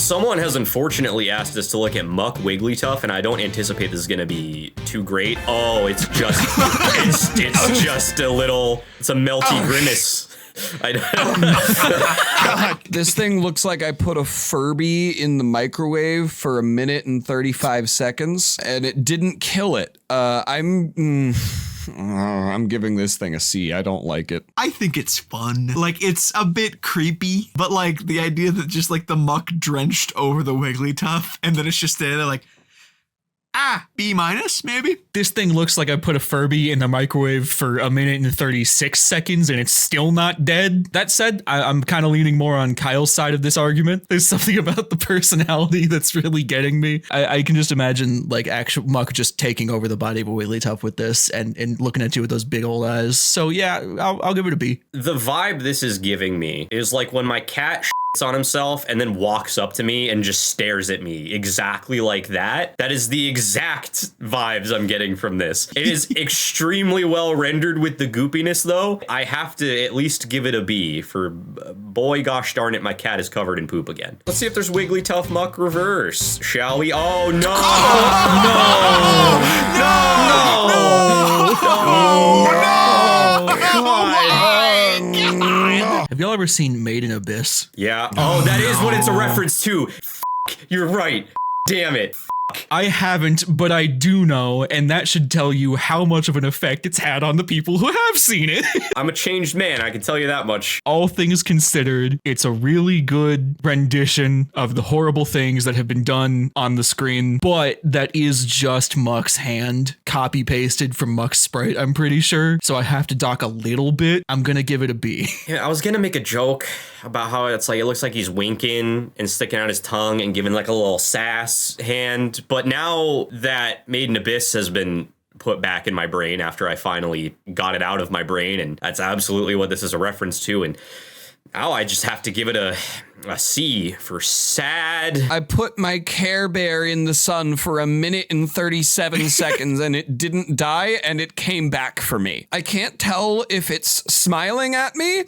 Someone has unfortunately asked us to look at Muck Wigglytuff, and I don't anticipate this is going to be too great. Oh, it's just, it's just a little, it's a melty grimace. I God. This thing looks like I put a Furby in the microwave for 1 minute and 35 seconds, and it didn't kill it. I'm giving this thing a C. I don't like it. I think it's fun. Like, it's a bit creepy, but like the idea that just like the muck drenched over the Wigglytuff, and then it's just there like, B- maybe. This thing looks like I put a Furby in the microwave for 1 minute and 36 seconds and it's still not dead. That said, I'm kind of leaning more on Kyle's side of this argument. There's something about the personality that's really getting me. I can just imagine like actual Muck just taking over the body of a Wigglytuff with this and looking at you with those big old eyes. So yeah, I'll give it a B. The vibe this is giving me is like when my cat on himself and then walks up to me and just stares at me exactly like that. That is the exact vibes I'm getting from this. It is extremely well rendered with the goopiness though. I have to at least give it a B for boy gosh darn it, my cat is covered in poop again. Let's see if there's Wigglytuff Muck reverse, shall we? Oh no! Have y'all ever seen Made in Abyss? Yeah. Oh, that is what it's a reference to. You're right. Damn it. I haven't, but I do know, and that should tell you how much of an effect it's had on the people who have seen it. I'm a changed man, I can tell you that much. All things considered, it's a really good rendition of the horrible things that have been done on the screen, but that is just Muck's hand, copy-pasted from Muck's sprite, I'm pretty sure. So I have to dock a little bit. I'm gonna give it a B. Yeah, I was gonna make a joke about how it's like, it looks like he's winking and sticking out his tongue and giving like a little sass hand. But now that Made in Abyss has been put back in my brain after I finally got it out of my brain, and that's absolutely what this is a reference to, and now I just have to give it a C for sad. I put my Care Bear in the sun for 1 minute and 37 seconds and it didn't die and it came back for me. I can't tell if it's smiling at me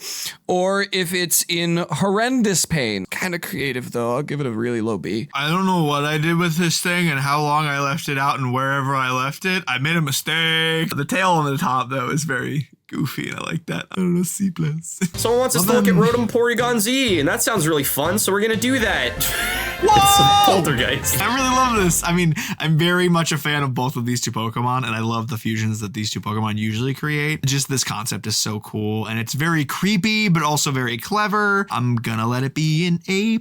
or if it's in horrendous pain. Kind of creative though. I'll give it a really low B. I don't know what I did with this thing and how long I left it out and wherever I left it. I made a mistake. The tail on the top though is very goofy and I like that. I don't know, C+. Someone wants us to look at Rotom Porygon Z, and that sounds really fun, so we're gonna do that. Whoa! Poltergeist. I really love this. I mean, I'm very much a fan of both of these two Pokemon, and I love the fusions that these two Pokemon usually create. Just this concept is so cool, and it's very creepy, but also very clever. I'm gonna let it be an A+.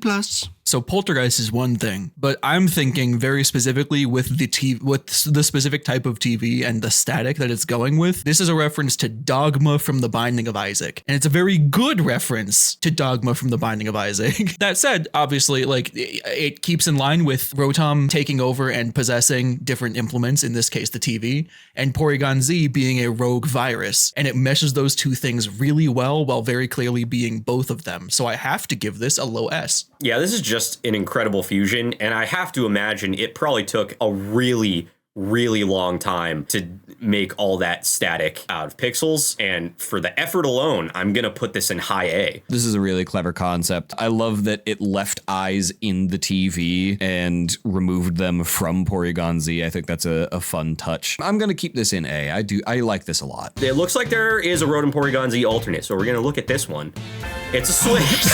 So Poltergeist is one thing, but I'm thinking very specifically with the specific type of TV and the static that it's going with. This is a reference to Dogma from The Binding of Isaac, and it's a very good reference to Dogma from The Binding of Isaac. That said, obviously, like it keeps in line with Rotom taking over and possessing different implements, in this case the TV, and Porygon Z being a rogue virus, and it meshes those two things really well while very clearly being both of them. So I have to give this a low S. Yeah, this is just an incredible fusion, and I have to imagine it probably took a really long time to make all that static out of pixels, and for the effort alone, I'm gonna put this in high A. This is a really clever concept. I love that it left eyes in the TV and removed them from Porygon Z. I think that's a fun touch. I'm gonna keep this in A. I like this a lot. It looks like there is a Rotom Porygon Z alternate, so we're gonna look at this one. It's a switch.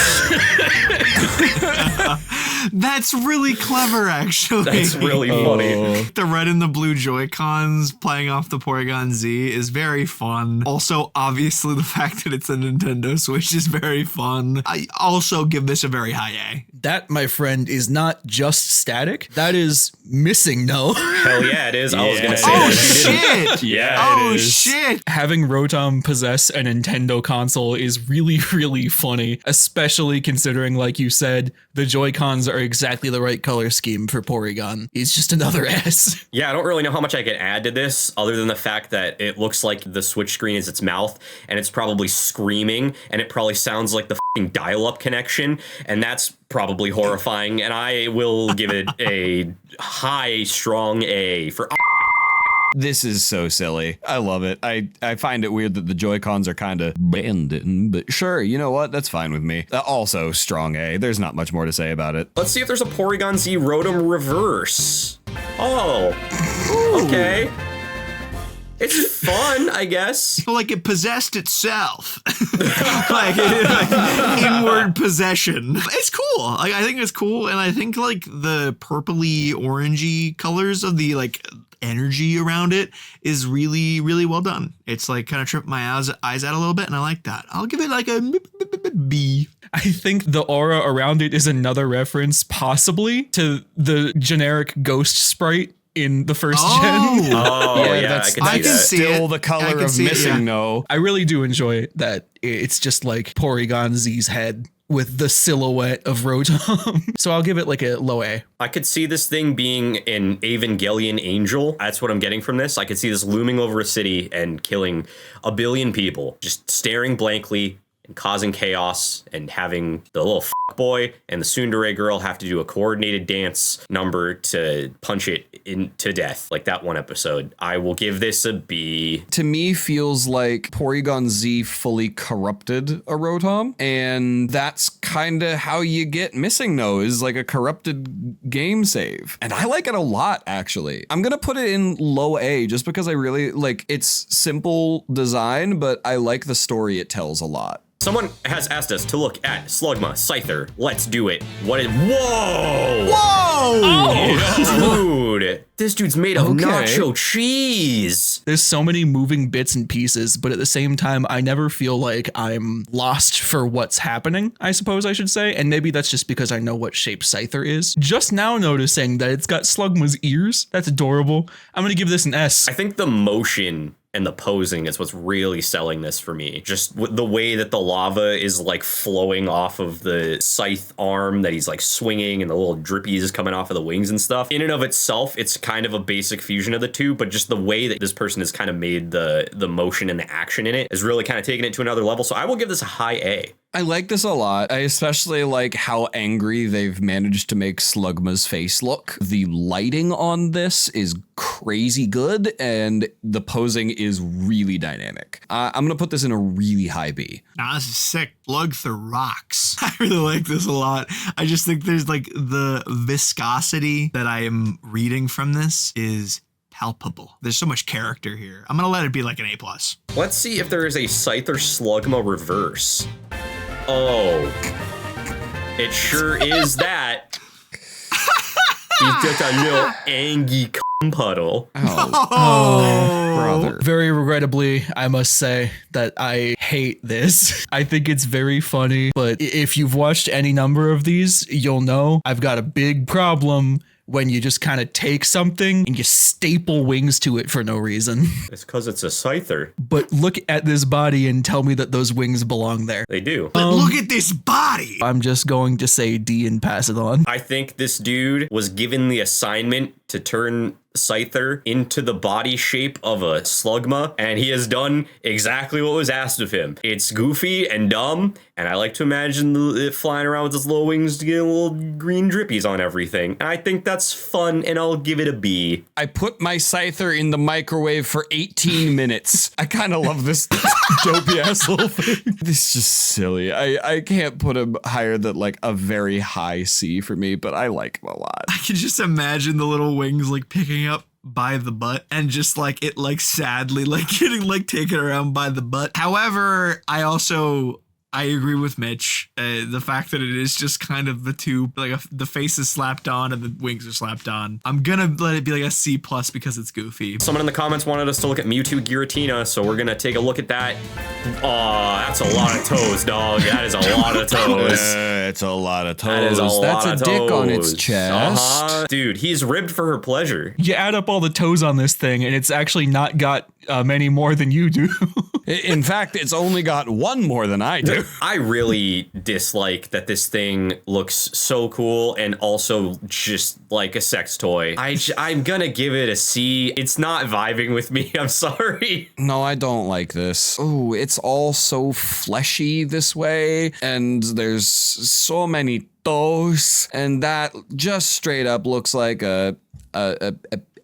That's really clever, actually. That's really funny. The red and the blue Joy-Cons playing off the Porygon Z is very fun. Also, obviously, the fact that it's a Nintendo Switch is very fun. I also give this a very high A. That, my friend, is not just static. That is missing no. Hell yeah, it is. I was gonna say Oh, that. shit! Yeah, Oh, it is. shit! Having Rotom possess a Nintendo console is really, really funny, especially considering, like you said, the Joy-Cons are exactly the right color scheme for Porygon. He's just another S. Yeah, I don't really know how much I can add to this other than the fact that it looks like the Switch screen is its mouth and it's probably screaming and it probably sounds like the f***ing dial-up connection, and that's probably horrifying, and I will give it a high, strong A for... This is so silly. I love it. I find it weird that the Joy-Cons are kind of bending, but sure, you know what? That's fine with me. Also, strong A. There's not much more to say about it. Let's see if there's a Porygon Z Rotom reverse. Oh, okay. It's fun, I guess. Like it possessed itself. like inward possession. It's cool. Like I think it's cool. And I think like the purpley orangey colors of the like energy around it is really, really well done. It's like kind of tripped my eyes out a little bit. And I like that. I'll give it like a B. I think the aura around it is another reference possibly to the generic ghost sprite in the first gen. Oh, yeah, that's I can see still that. the color of missing no. I really do enjoy that it's just like Porygon Z's head with the silhouette of Rotom. So I'll give it like a low A. I could see this thing being an Evangelion angel. That's what I'm getting from this. I could see this looming over a city and killing a billion people, just staring blankly and causing chaos, and having the little boy and the tsundere girl have to do a coordinated dance number to punch it into death, like that one episode. I will give this a B. To me, feels like Porygon Z fully corrupted a Rotom, and that's kind of how you get Missing No, is like a corrupted game save. And I like it a lot, actually. I'm gonna put it in low A just because I really like it's simple design, but I like the story it tells a lot. Someone has asked us to look at Slugma Scyther. Let's do it. What is... Whoa! Whoa! Oh, dude. This dude's made of Okay. nacho cheese. There's so many moving bits and pieces, but at the same time, I never feel like I'm lost for what's happening, I suppose I should say. And maybe that's just because I know what shape Scyther is. Just now noticing that it's got Slugma's ears. That's adorable. I'm going to give this an S. I think the motion and the posing is what's really selling this for me. Just the way that the lava is like flowing off of the scythe arm that he's like swinging, and the little drippies coming off of the wings and stuff. In and of itself, it's kind of a basic fusion of the two, but just the way that this person has kind of made the motion and the action in it is really kind of taking it to another level. So I will give this a high A. I like this a lot. I especially like how angry they've managed to make Slugma's face look. The lighting on this is crazy good, and the posing is really dynamic. I'm going to put this in a really high B. Nah, this is sick. Slugther rocks. I really like this a lot. I just think there's like the viscosity that I am reading from this is palpable. There's so much character here. I'm going to let it be like an A+. Let's see if there is a Scyther Slugma reverse. Oh, it sure is that. He's just a little angry puddle. Oh, brother. Very regrettably, I must say that I hate this. I think it's very funny, but if you've watched any number of these, you'll know I've got a big problem when you just kind of take something and you staple wings to it for no reason. It's because it's a Scyther. But look at this body and tell me that those wings belong there. They do. But look at this body. I'm just going to say D and pass it on. I think this dude was given the assignment to turn Scyther into the body shape of a Slugma, and he has done exactly what was asked of him. It's goofy and dumb, and I like to imagine it flying around with its little wings to get little green drippies on everything. And I think that's fun, and I'll give it a B. I put my Scyther in the microwave for 18 minutes. I kind of love this dopey ass little thing. This is just silly. I can't put him higher than like a very high C for me, but I like him a lot. I can just imagine the little wings like picking up by the butt and just like it like sadly like getting like taken around by the butt. However, I agree with Mitch. The fact that it is just kind of the two, like the face is slapped on and the wings are slapped on. I'm gonna let it be like a C+ because it's goofy. Someone in the comments wanted us to look at Mewtwo Giratina, so we're gonna take a look at that. Oh, that's a lot of toes, dog. That is a lot of toes. It's a lot of toes. That is a That's lot a of dick on its toes. chest. Dude, he's ribbed for her pleasure. You add up all the toes on this thing, and it's actually not got many more than you do. In fact, it's only got one more than I do. I really dislike that this thing looks so cool and also just like a sex toy. I'm gonna give it a C. It's not vibing with me. I'm sorry. No, I don't like this. Oh, it's all so fleshy this way, and there's so many toes, and that just straight up looks like a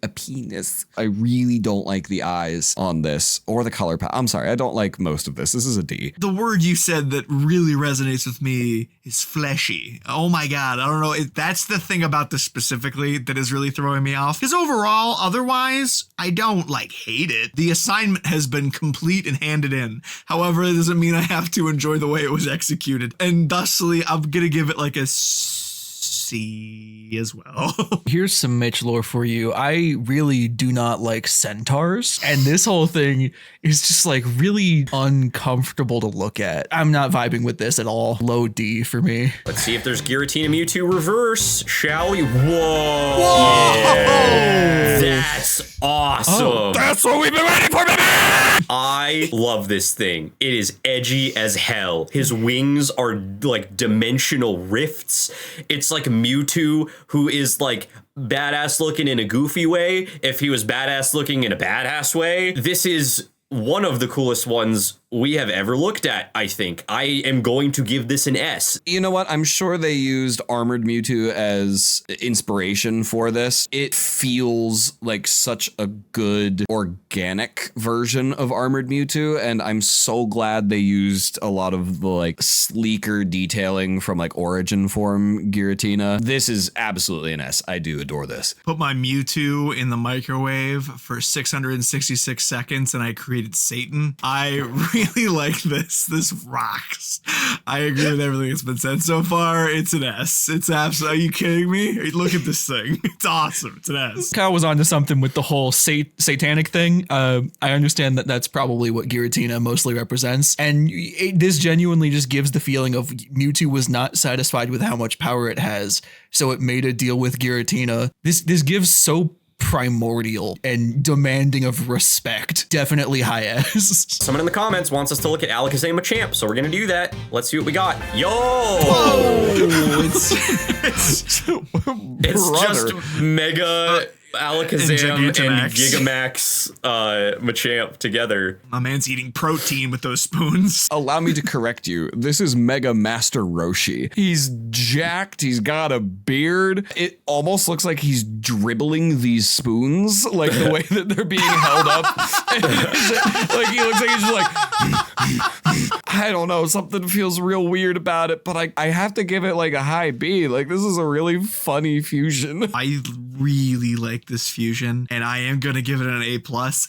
a penis. I really don't like the eyes on this or the color palette. I'm sorry, I don't like most of this. This is a D. The word you said that really resonates with me is fleshy. Oh my God. I don't know. That's the thing about this specifically that is really throwing me off. Because overall, otherwise, I don't hate it. The assignment has been complete and handed in. However, it doesn't mean I have to enjoy the way it was executed. And thusly, I'm going to give it a C as well. Here's some Mitch lore for you. I really do not like centaurs, and this whole thing is just really uncomfortable to look at. I'm not vibing with this at all. Low D for me. Let's see if there's Giratina Mewtwo reverse, shall we? Whoa! Whoa! That's awesome. Oh, that's what we've been waiting for, baby! I love this thing. It is edgy as hell. His wings are dimensional rifts. It's like Mewtwo, who is badass looking in a goofy way, if he was badass looking in a badass way. This is one of the coolest ones we have ever looked at, I think. I am going to give this an S. You know what? I'm sure they used Armored Mewtwo as inspiration for this. It feels like such a good organic version of Armored Mewtwo, and I'm so glad they used a lot of the sleeker detailing from Origin form Giratina. This is absolutely an S. I do adore this. Put my Mewtwo in the microwave for 666 seconds and I created Satan. I really like this. This rocks. I agree with everything that's been said so far. It's an S. It's absolutely. Are you kidding me? Look at this thing. It's awesome. It's an S. Kyle was onto something with the whole satanic thing. I understand that that's probably what Giratina mostly represents. And this genuinely just gives the feeling of Mewtwo was not satisfied with how much power it has, so it made a deal with Giratina. This gives so primordial and demanding of respect. Definitely high S. Someone in the comments wants us to look at Alakazam Machamp, so we're gonna do that. Let's see what we got. Yo! Whoa! It's It's just Mega Alakazam and Gigamax Machamp together. My man's eating protein with those spoons. Allow me to correct you. This is Mega Master Roshi. He's jacked. He's got a beard. It almost looks like he's dribbling these spoons, the way that they're being held up. He looks like he's just I don't know. Something feels real weird about it, but I have to give it a high B. This is a really funny fusion. I really like this fusion, and I am gonna give it an A+,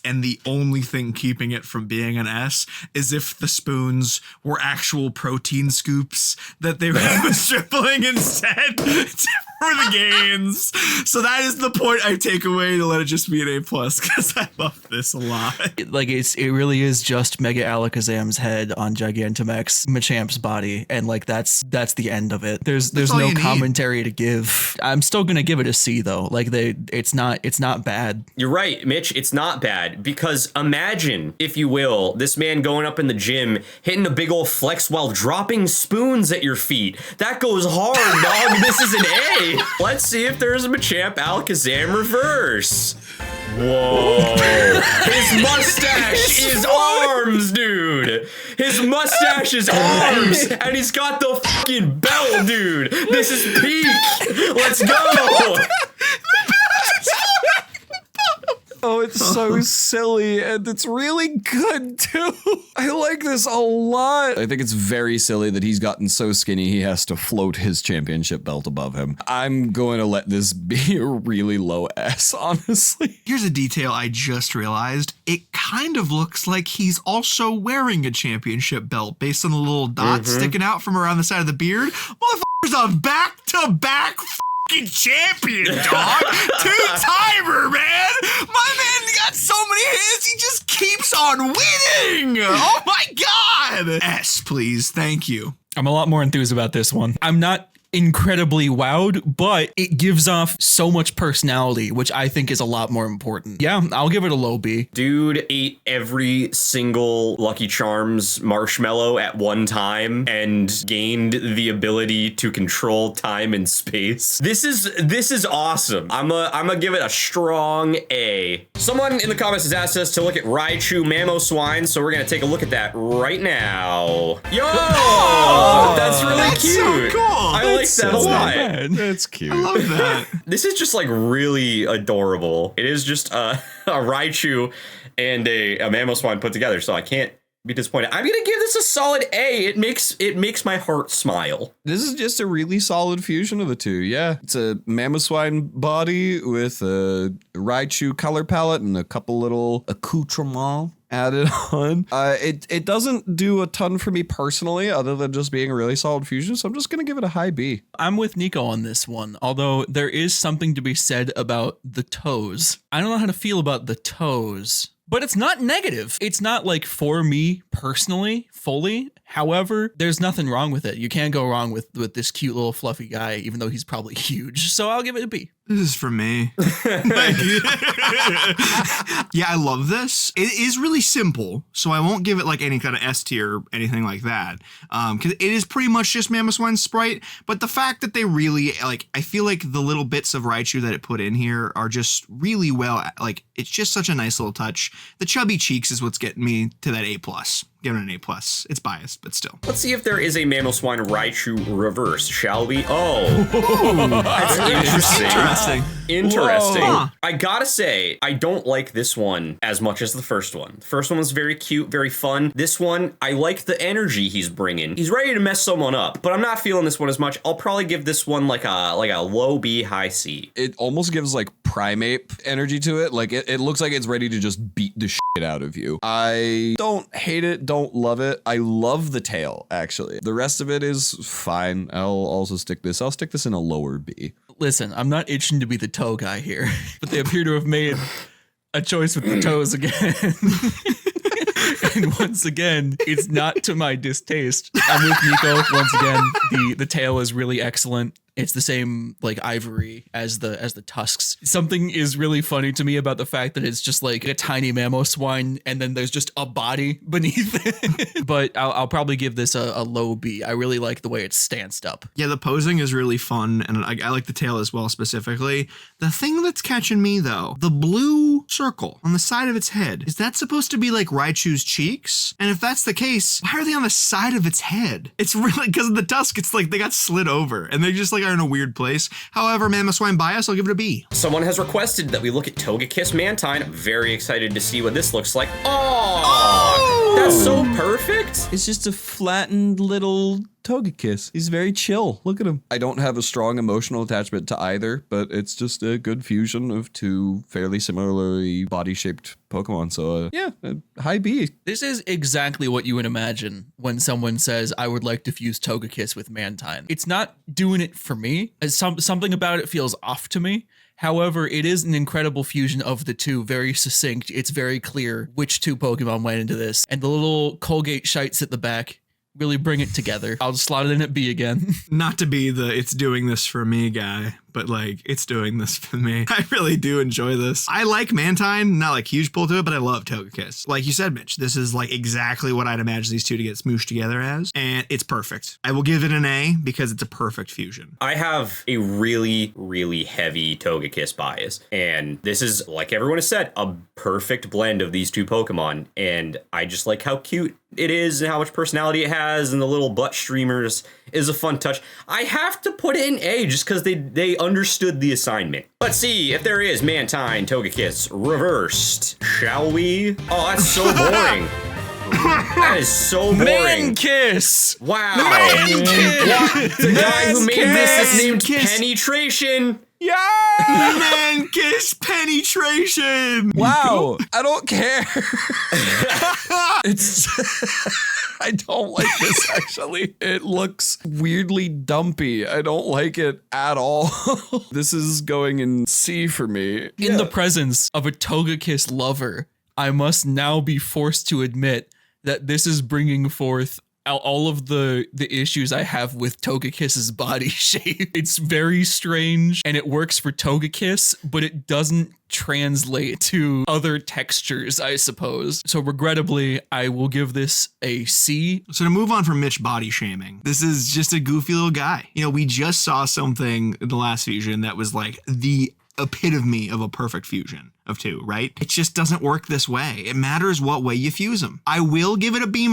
and the only thing keeping it from being an S is if the spoons were actual protein scoops that they were dribbling instead for the gains. So that is the point I take away, to let it just be an A+, because I love this a lot. It really is just Mega Alakazam's head on Gigantamax Machamp's body, and that's the end of it. There's no commentary to give. I'm still gonna give it a C though. It's not bad. You're right, Mitch. It's not bad, because imagine, if you will, this man going up in the gym, hitting a big old flex while dropping spoons at your feet. That goes hard, dog. This is an A. Let's see if there's a Machamp Alakazam reverse. Whoa. His mustache is arms, dude. His mustache is arms, and he's got the fucking belt, dude. This is peak. Let's go. Oh, it's so silly, and it's really good, too. I like this a lot. I think it's very silly that he's gotten so skinny he has to float his championship belt above him. I'm going to let this be a really low S, honestly. Here's a detail I just realized. It kind of looks like he's also wearing a championship belt based on the little dot sticking out from around the side of the beard. Motherfucker's a back-to-back champion, dog. Two-timer, man. My man got so many hits, he just keeps on winning. Oh my God. S, please. Thank you. I'm a lot more enthused about this one. I'm not incredibly wowed, but it gives off so much personality, which I think is a lot more important. Yeah, I'll give it a low B. Dude ate every single Lucky Charms marshmallow at one time and gained the ability to control time and space. This is awesome. I'm gonna give it a strong A. Someone in the comments has asked us to look at Raichu Mamoswine, so we're gonna take a look at that right now. Yo! That's really cute. So cool. I like like that a lot. That's cute. I love that. This is just like really adorable. It is just a Raichu and a Mamoswine put together, so I can't be disappointed. I'm gonna give this a solid A. It makes my heart smile. This is just a really solid fusion of the two. Yeah, it's a Mamoswine body with a Raichu color palette and a couple little accoutrements added on. It doesn't do a ton for me personally, other than just being a really solid fusion. So I'm just gonna give it a high B. I'm with Nico on this one, although there is something to be said about the toes. I don't know how to feel about the toes. But it's not negative. It's not like for me personally, fully. However, there's nothing wrong with it. You can't go wrong with this cute little fluffy guy, even though he's probably huge. So I'll give it a B. This is for me. Yeah, I love this. It is really simple, so I won't give it like any kind of S tier or anything like that. Because it is pretty much just Mamoswine's sprite, but the fact that they really, like, I feel like the little bits of Raichu that it put in here are just really well, like, it's just such a nice little touch. The chubby cheeks is what's getting me to that A+. Giving it an A+. It's biased, but still. Let's see if there is a Mamoswine Raichu reverse, shall we? Oh, that's interesting. Interesting. Whoa. I gotta say, I don't like this one as much as the first one. The first one was very cute, very fun. This one, I like the energy he's bringing. He's ready to mess someone up, but I'm not feeling this one as much. I'll probably give this one like a low B, high C. It almost gives like primate energy to it. Like it looks like it's ready to just beat the shit out of you. I don't hate it, don't love it. I love the tail, actually. The rest of it is fine. I'll stick this in a lower B. Listen, I'm not itching to be the toe guy here, but they appear to have made a choice with the toes again. And once again, it's not to my distaste. I'm with Nico. Once again, the tail is really excellent. It's the same like ivory as the tusks. Something is really funny to me about the fact that it's just like a tiny Mamoswine and then there's just a body beneath it. But I'll probably give this a low B. I really like the way it's stanced up. Yeah, the posing is really fun, and I like the tail as well specifically. The thing that's catching me, though, the blue circle on the side of its head, is that supposed to be like Raichu's cheeks? And if that's the case, why are they on the side of its head? It's really, because of the tusk, it's like they got slid over, and they just like are in a weird place. However, Mamoswine bias, I'll give it a B. Someone has requested that we look at Togekiss Mantine. I'm very excited to see what this looks like. Oh! That's so perfect. It's just a flattened little Togekiss. He's very chill. Look at him. I don't have a strong emotional attachment to either, but it's just a good fusion of two fairly similarly body-shaped Pokemon. So yeah, high B. This is exactly what you would imagine when someone says, I would like to fuse Togekiss with Mantine. It's not doing it for me. Something about it feels off to me. However, it is an incredible fusion of the two, very succinct. It's very clear which two Pokemon went into this. And the little Colgate shites at the back really bring it together. I'll just slot it in at B again. Not to be the it's doing this for me guy, but like it's doing this for me. I really do enjoy this. I like Mantine, not like huge pull to it, but I love Togekiss. Like you said, Mitch, this is like exactly what I'd imagine these two to get smooshed together as, and it's perfect. I will give it an A because it's a perfect fusion. I have a really, really heavy Togekiss bias, and this is, like everyone has said, a perfect blend of these two Pokemon, and I just like how cute it is and how much personality it has, and the little butt streamers is a fun touch. I have to put it in A just because they understood the assignment. Let's see if there is Mantine Togekiss reversed, shall we? Oh, that's so boring. That is so boring. Mankiss! Wow. Mankiss! The guy who made this is named Mankiss. Penetration. Yeah! Mankiss penetration! Wow. I don't care. It's I don't like this actually. It looks weirdly dumpy. I don't like it at all. This is going in C for me. In the presence of a Togekiss lover, I must now be forced to admit that this is bringing forth all of the issues I have with Togekiss's body shape. It's very strange and it works for Togekiss, but it doesn't translate to other textures, I suppose. So regrettably, I will give this a C. So to move on from Mitch body shaming, this is just a goofy little guy. You know, we just saw something in the last fusion that was like the epitome of a perfect fusion. of two, right? It just doesn't work this way. It matters what way you fuse them. I will give it a B-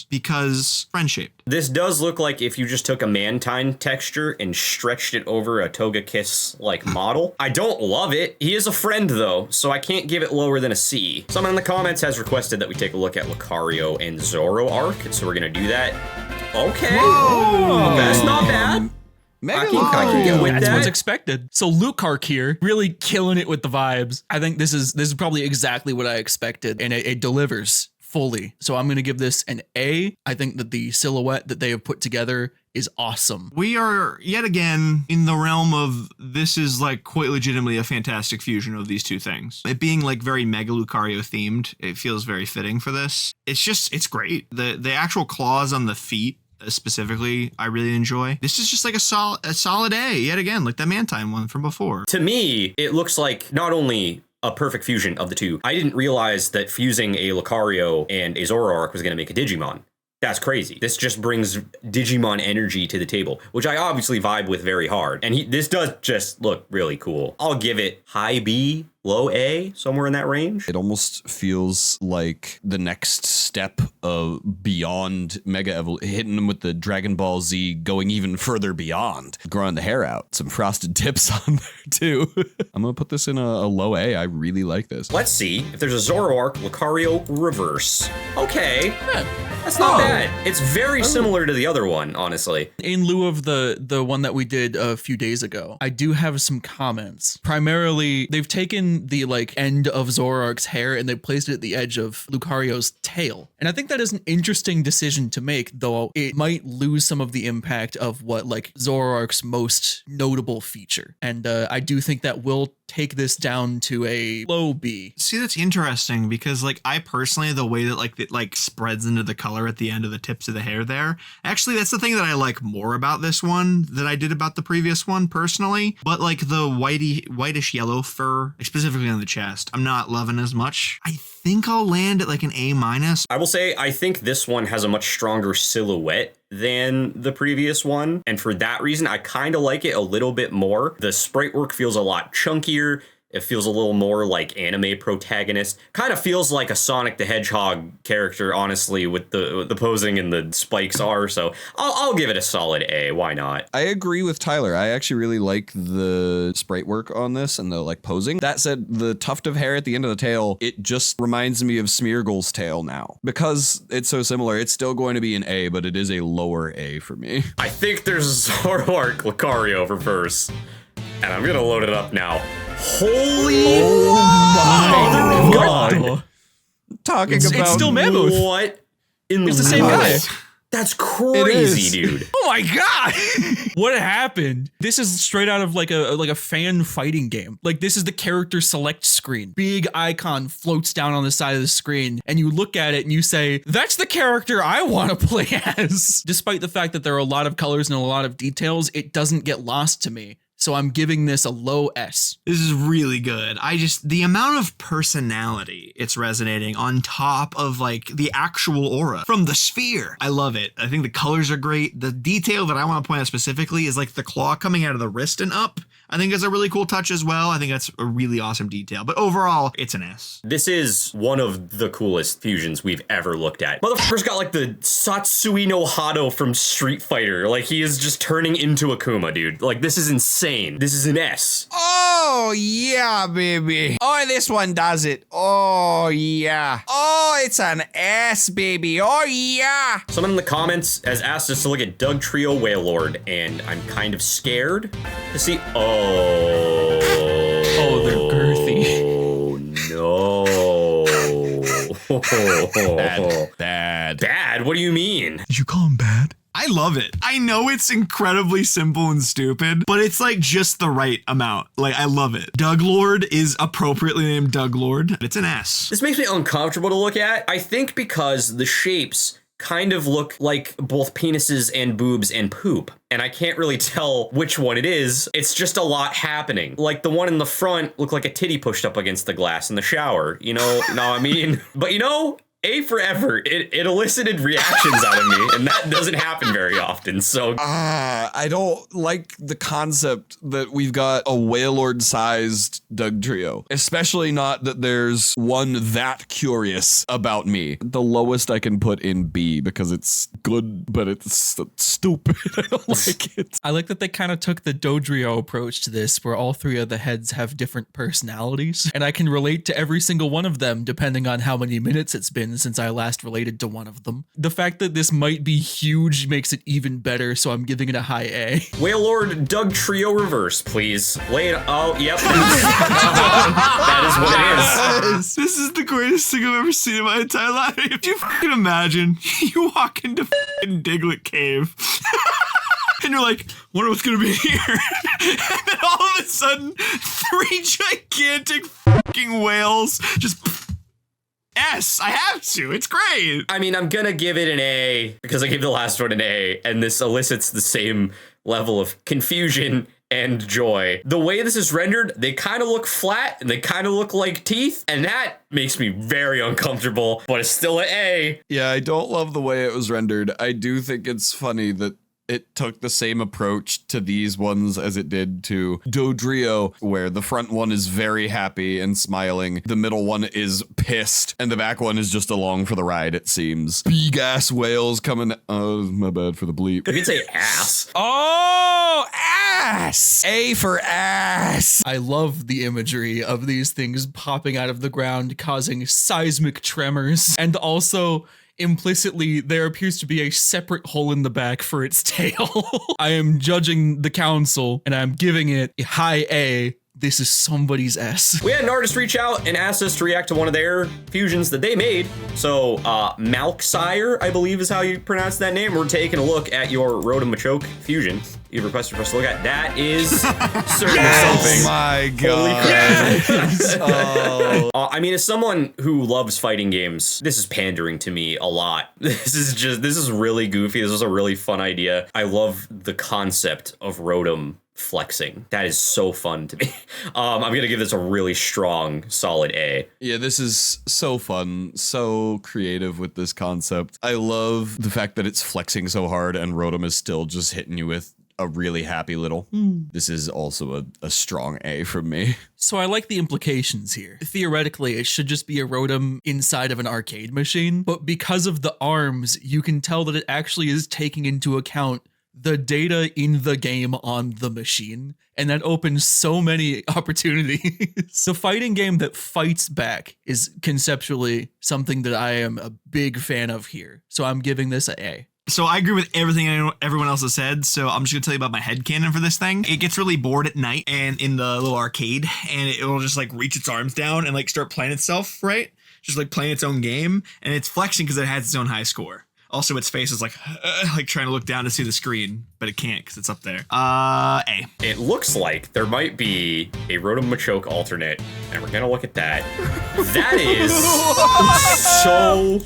because friend-shaped. This does look like if you just took a Mantine texture and stretched it over a Togekiss like model. I don't love it. He is a friend though, so I can't give it lower than a C. Someone in the comments has requested that we take a look at Lucario and Zoroark, so we're gonna do that. Okay. Whoa. That's not bad. I can get with That's that. what's expected. So Lucario here, really killing it with the vibes. I think this is probably exactly what I expected, and it delivers fully. So I'm going to give this an A. I think that the silhouette that they have put together is awesome. We are yet again in the realm of this is like quite legitimately a fantastic fusion of these two things. It being like very Mega Lucario themed, it feels very fitting for this. It's great. The actual claws on the feet specifically, I really enjoy. This is just like a solid A yet again, like that Mantine one from before. To me, it looks like not only a perfect fusion of the two. I didn't realize that fusing a Lucario and a Zoroark was going to make a Digimon. That's crazy. This just brings Digimon energy to the table, which I obviously vibe with very hard. And this does just look really cool. I'll give it high B, low A, somewhere in that range. It almost feels like the next step of beyond hitting them with the Dragon Ball Z, going even further beyond, growing the hair out, some frosted tips on there too. I'm gonna put this in a low A. I really like this. Let's see if there's a Zoroark Lucario reverse. Okay, that's not bad. It's very similar to the other one, honestly. In lieu of the one that we did a few days ago, I do have some comments. Primarily, they've taken the like end of Zoroark's hair and they placed it at the edge of Lucario's tail. And I think that is an interesting decision to make, though it might lose some of the impact of what like Zoroark's most notable feature. And I do think that will take this down to a low B. See, that's interesting because like I personally, the way that like it like spreads into the color at the end of the tips of the hair there, actually that's the thing that I like more about this one than I did about the previous one personally. But like the whitish yellow fur, specifically on the chest, I'm not loving as much. I think I'll land at like an A-. I will say I think this one has a much stronger silhouette than the previous one, and for that reason I kind of like it a little bit more. The sprite work feels a lot chunkier. It feels a little more like anime protagonist. Kind of feels like a Sonic the Hedgehog character, honestly, with the posing and the spikes are. So I'll give it a solid A. Why not? I agree with Tyler. I actually really like the sprite work on this and the like posing. That said, the tuft of hair at the end of the tail, it just reminds me of Smeargle's tail now. Because it's so similar, it's still going to be an A, but it is a lower A for me. I think there's a Zoroark Lucario for first. And I'm gonna load it up now. Holy my God. Talking It's about still Mammoth. What in It's the same guy. That's crazy, dude. Oh my god! What happened? This is straight out of like a fan fighting game. Like this is the character select screen. Big icon floats down on the side of the screen, and you look at it and you say, "That's the character I want to play as." Despite the fact that there are a lot of colors and a lot of details, it doesn't get lost to me. So I'm giving this a low S. This is really good. The amount of personality it's resonating on top of like the actual aura from the sphere. I love it. I think the colors are great. The detail that I want to point out specifically is like the claw coming out of the wrist and up. I think it's a really cool touch as well. I think that's a really awesome detail. But overall, it's an S. This is one of the coolest fusions we've ever looked at. Motherfucker's got like the Satsui no Hado from Street Fighter. Like he is just turning into Akuma, dude. Like this is insane. This is an S. Oh, yeah, baby. Oh, this one does it. Oh, yeah. Oh, it's an S, baby. Oh, yeah. Someone in the comments has asked us to look at Doug Trio Wailord, and I'm kind of scared to see. Oh, they're girthy. Oh, no. Bad. Bad? What do you mean? Did you call him bad? I love it. I know it's incredibly simple and stupid, but it's like just the right amount. Like, I love it. Doug Lord is appropriately named Doug Lord. It's an S. This makes me uncomfortable to look at. I think because the shapes kind of look like both penises and boobs and poop. And I can't really tell which one it is. It's just a lot happening. Like the one in the front looked like a titty pushed up against the glass in the shower. You know what I mean? But you know, A for effort. It elicited reactions out of me, and that doesn't happen very often. So I don't like the concept that we've got a Wailord-sized Doug Trio, especially not that there's one that curious about me. The lowest I can put in B because it's good, but it's stupid. I don't like it. I like that they kind of took the Dodrio approach to this, where all three of the heads have different personalities, and I can relate to every single one of them depending on how many minutes it's been since I last related to one of them. The fact that this might be huge makes it even better, so I'm giving it a high A. Wailord Doug Trio reverse, please. Lay it. Oh, yep. That is what it is. This is the greatest thing I've ever seen in my entire life. Do you fucking imagine you walk into fucking Diglett Cave and you're like, wonder what's gonna be here? And then all of a sudden, 3 gigantic fucking whales just S. I have to. It's great. I mean, I'm gonna give it an A because I gave the last one an A, and this elicits the same level of confusion and joy. The way this is rendered, they kind of look flat and they kind of look like teeth, and that makes me very uncomfortable, but it's still an A. Yeah, I don't love the way it was rendered. I do think it's funny that it took the same approach to these ones as it did to Dodrio, where the front one is very happy and smiling, the middle one is pissed, and the back one is just along for the ride, it seems. Big ass whales coming. Oh, my bad for the bleep. You can say ass. Oh, ass! A for ass! I love the imagery of these things popping out of the ground, causing seismic tremors, and also implicitly, there appears to be a separate hole in the back for its tail. I am judging the council, and I'm giving it a high A. This is somebody's S. We had an artist reach out and asked us to react to one of their fusions that they made. So, Malksire, I believe is how you pronounce that name. We're taking a look at your Rotom Machoke fusion. You requested for us to look at. That is certainly something. Oh my Holy god. crap. I mean, as someone who loves fighting games, this is pandering to me a lot. This is really goofy. This was a really fun idea. I love the concept of Rotom flexing. That is so fun to me. I'm gonna give this a really strong, solid A. Yeah, this is so fun, so creative with this concept. I love the fact that it's flexing so hard and Rotom is still just hitting you with a really happy little. This is also a strong A from me. So I like the implications here. Theoretically, it should just be a Rotom inside of an arcade machine, but because of the arms, you can tell that it actually is taking into account the data in the game on the machine, and that opens so many opportunities. The fighting game that fights back is conceptually something that I am a big fan of here, so I'm giving this an A. So I agree with everything everyone else has said, so I'm just gonna tell you about my headcanon for this thing. It gets really bored at night and in the little arcade, and it will just like reach its arms down and like start playing itself, right? Just like playing its own game, and it's flexing because it has its own high score. Also, its face is like trying to look down to see the screen, but it can't because it's up there. A. It looks like there might be a Rotom Machoke alternate, and we're gonna look at that. That is so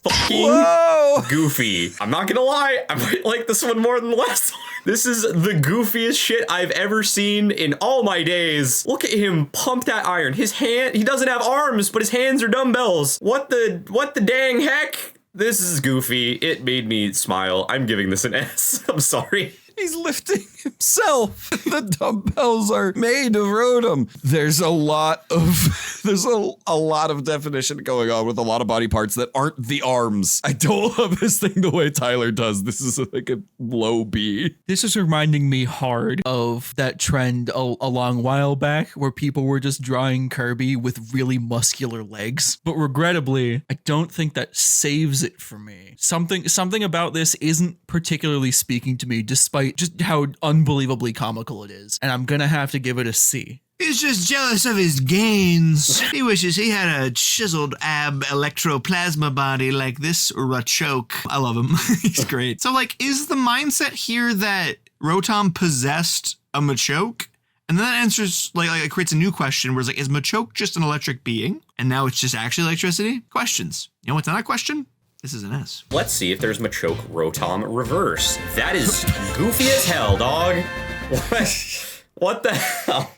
fucking goofy. I'm not gonna lie, I might like this one more than the last one. This is the goofiest shit I've ever seen in all my days. Look at him pump that iron. His hand, he doesn't have arms, but his hands are dumbbells. What the dang heck? This is goofy. It made me smile. I'm giving this an S. I'm sorry. He's lifting himself. The dumbbells are made of Rotom. There's a lot of definition going on with a lot of body parts that aren't the arms. I don't love this thing the way Tyler does. This is like a low B. This is reminding me hard of that trend a long while back where people were just drawing Kirby with really muscular legs. But regrettably, I don't think that saves it for me. Something about this isn't particularly speaking to me, despite just how unbelievably comical it is. And I'm gonna have to give it a C. He's just jealous of his gains. He wishes he had a chiseled ab electroplasma body like this Machoke. I love him. He's great. So, like, is the mindset here that Rotom possessed a Machoke? And then that answers, like it creates a new question where it's like, is Machoke just an electric being? And now it's just actually electricity? Questions. You know what's not a question? This is an S. Let's see if there's Machoke Rotom reverse. That is goofy as hell, dog. What the hell?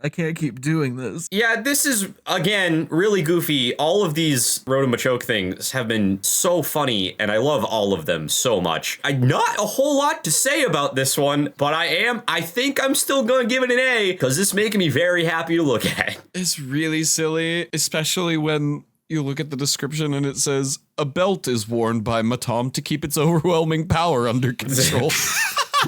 I can't keep doing this. Yeah, this is, again, really goofy. All of these Rotomachoke things have been so funny, and I love all of them so much. Not a whole lot to say about this one, but I think I'm still going to give it an A, because it's making me very happy to look at. It's really silly, especially when you look at the description and it says, a belt is worn by Matom to keep its overwhelming power under control.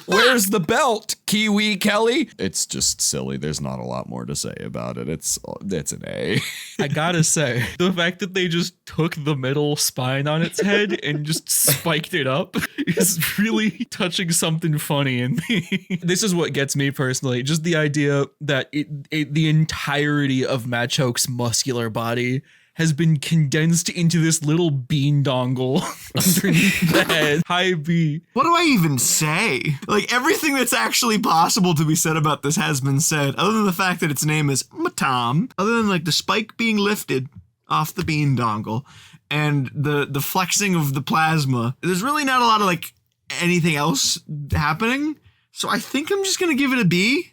Where's the belt, Kiwi Kelly? It's just silly. There's not a lot more to say about it. It's an A. I gotta say, the fact that they just took the middle spine on its head and just spiked it up is really touching something funny in me. This is what gets me personally. Just the idea that the entirety of Machoke's muscular body has been condensed into this little bean dongle underneath the head. High B. What do I even say? Like, everything that's actually possible to be said about this has been said, other than the fact that its name is Matom, other than like the spike being lifted off the bean dongle and the flexing of the plasma. There's really not a lot of like anything else happening. So I think I'm just gonna give it a B,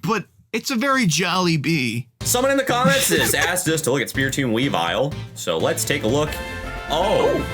but it's a very jolly B. Someone in the comments has asked us to look at Spiritomb Weavile, so let's take a look. Oh,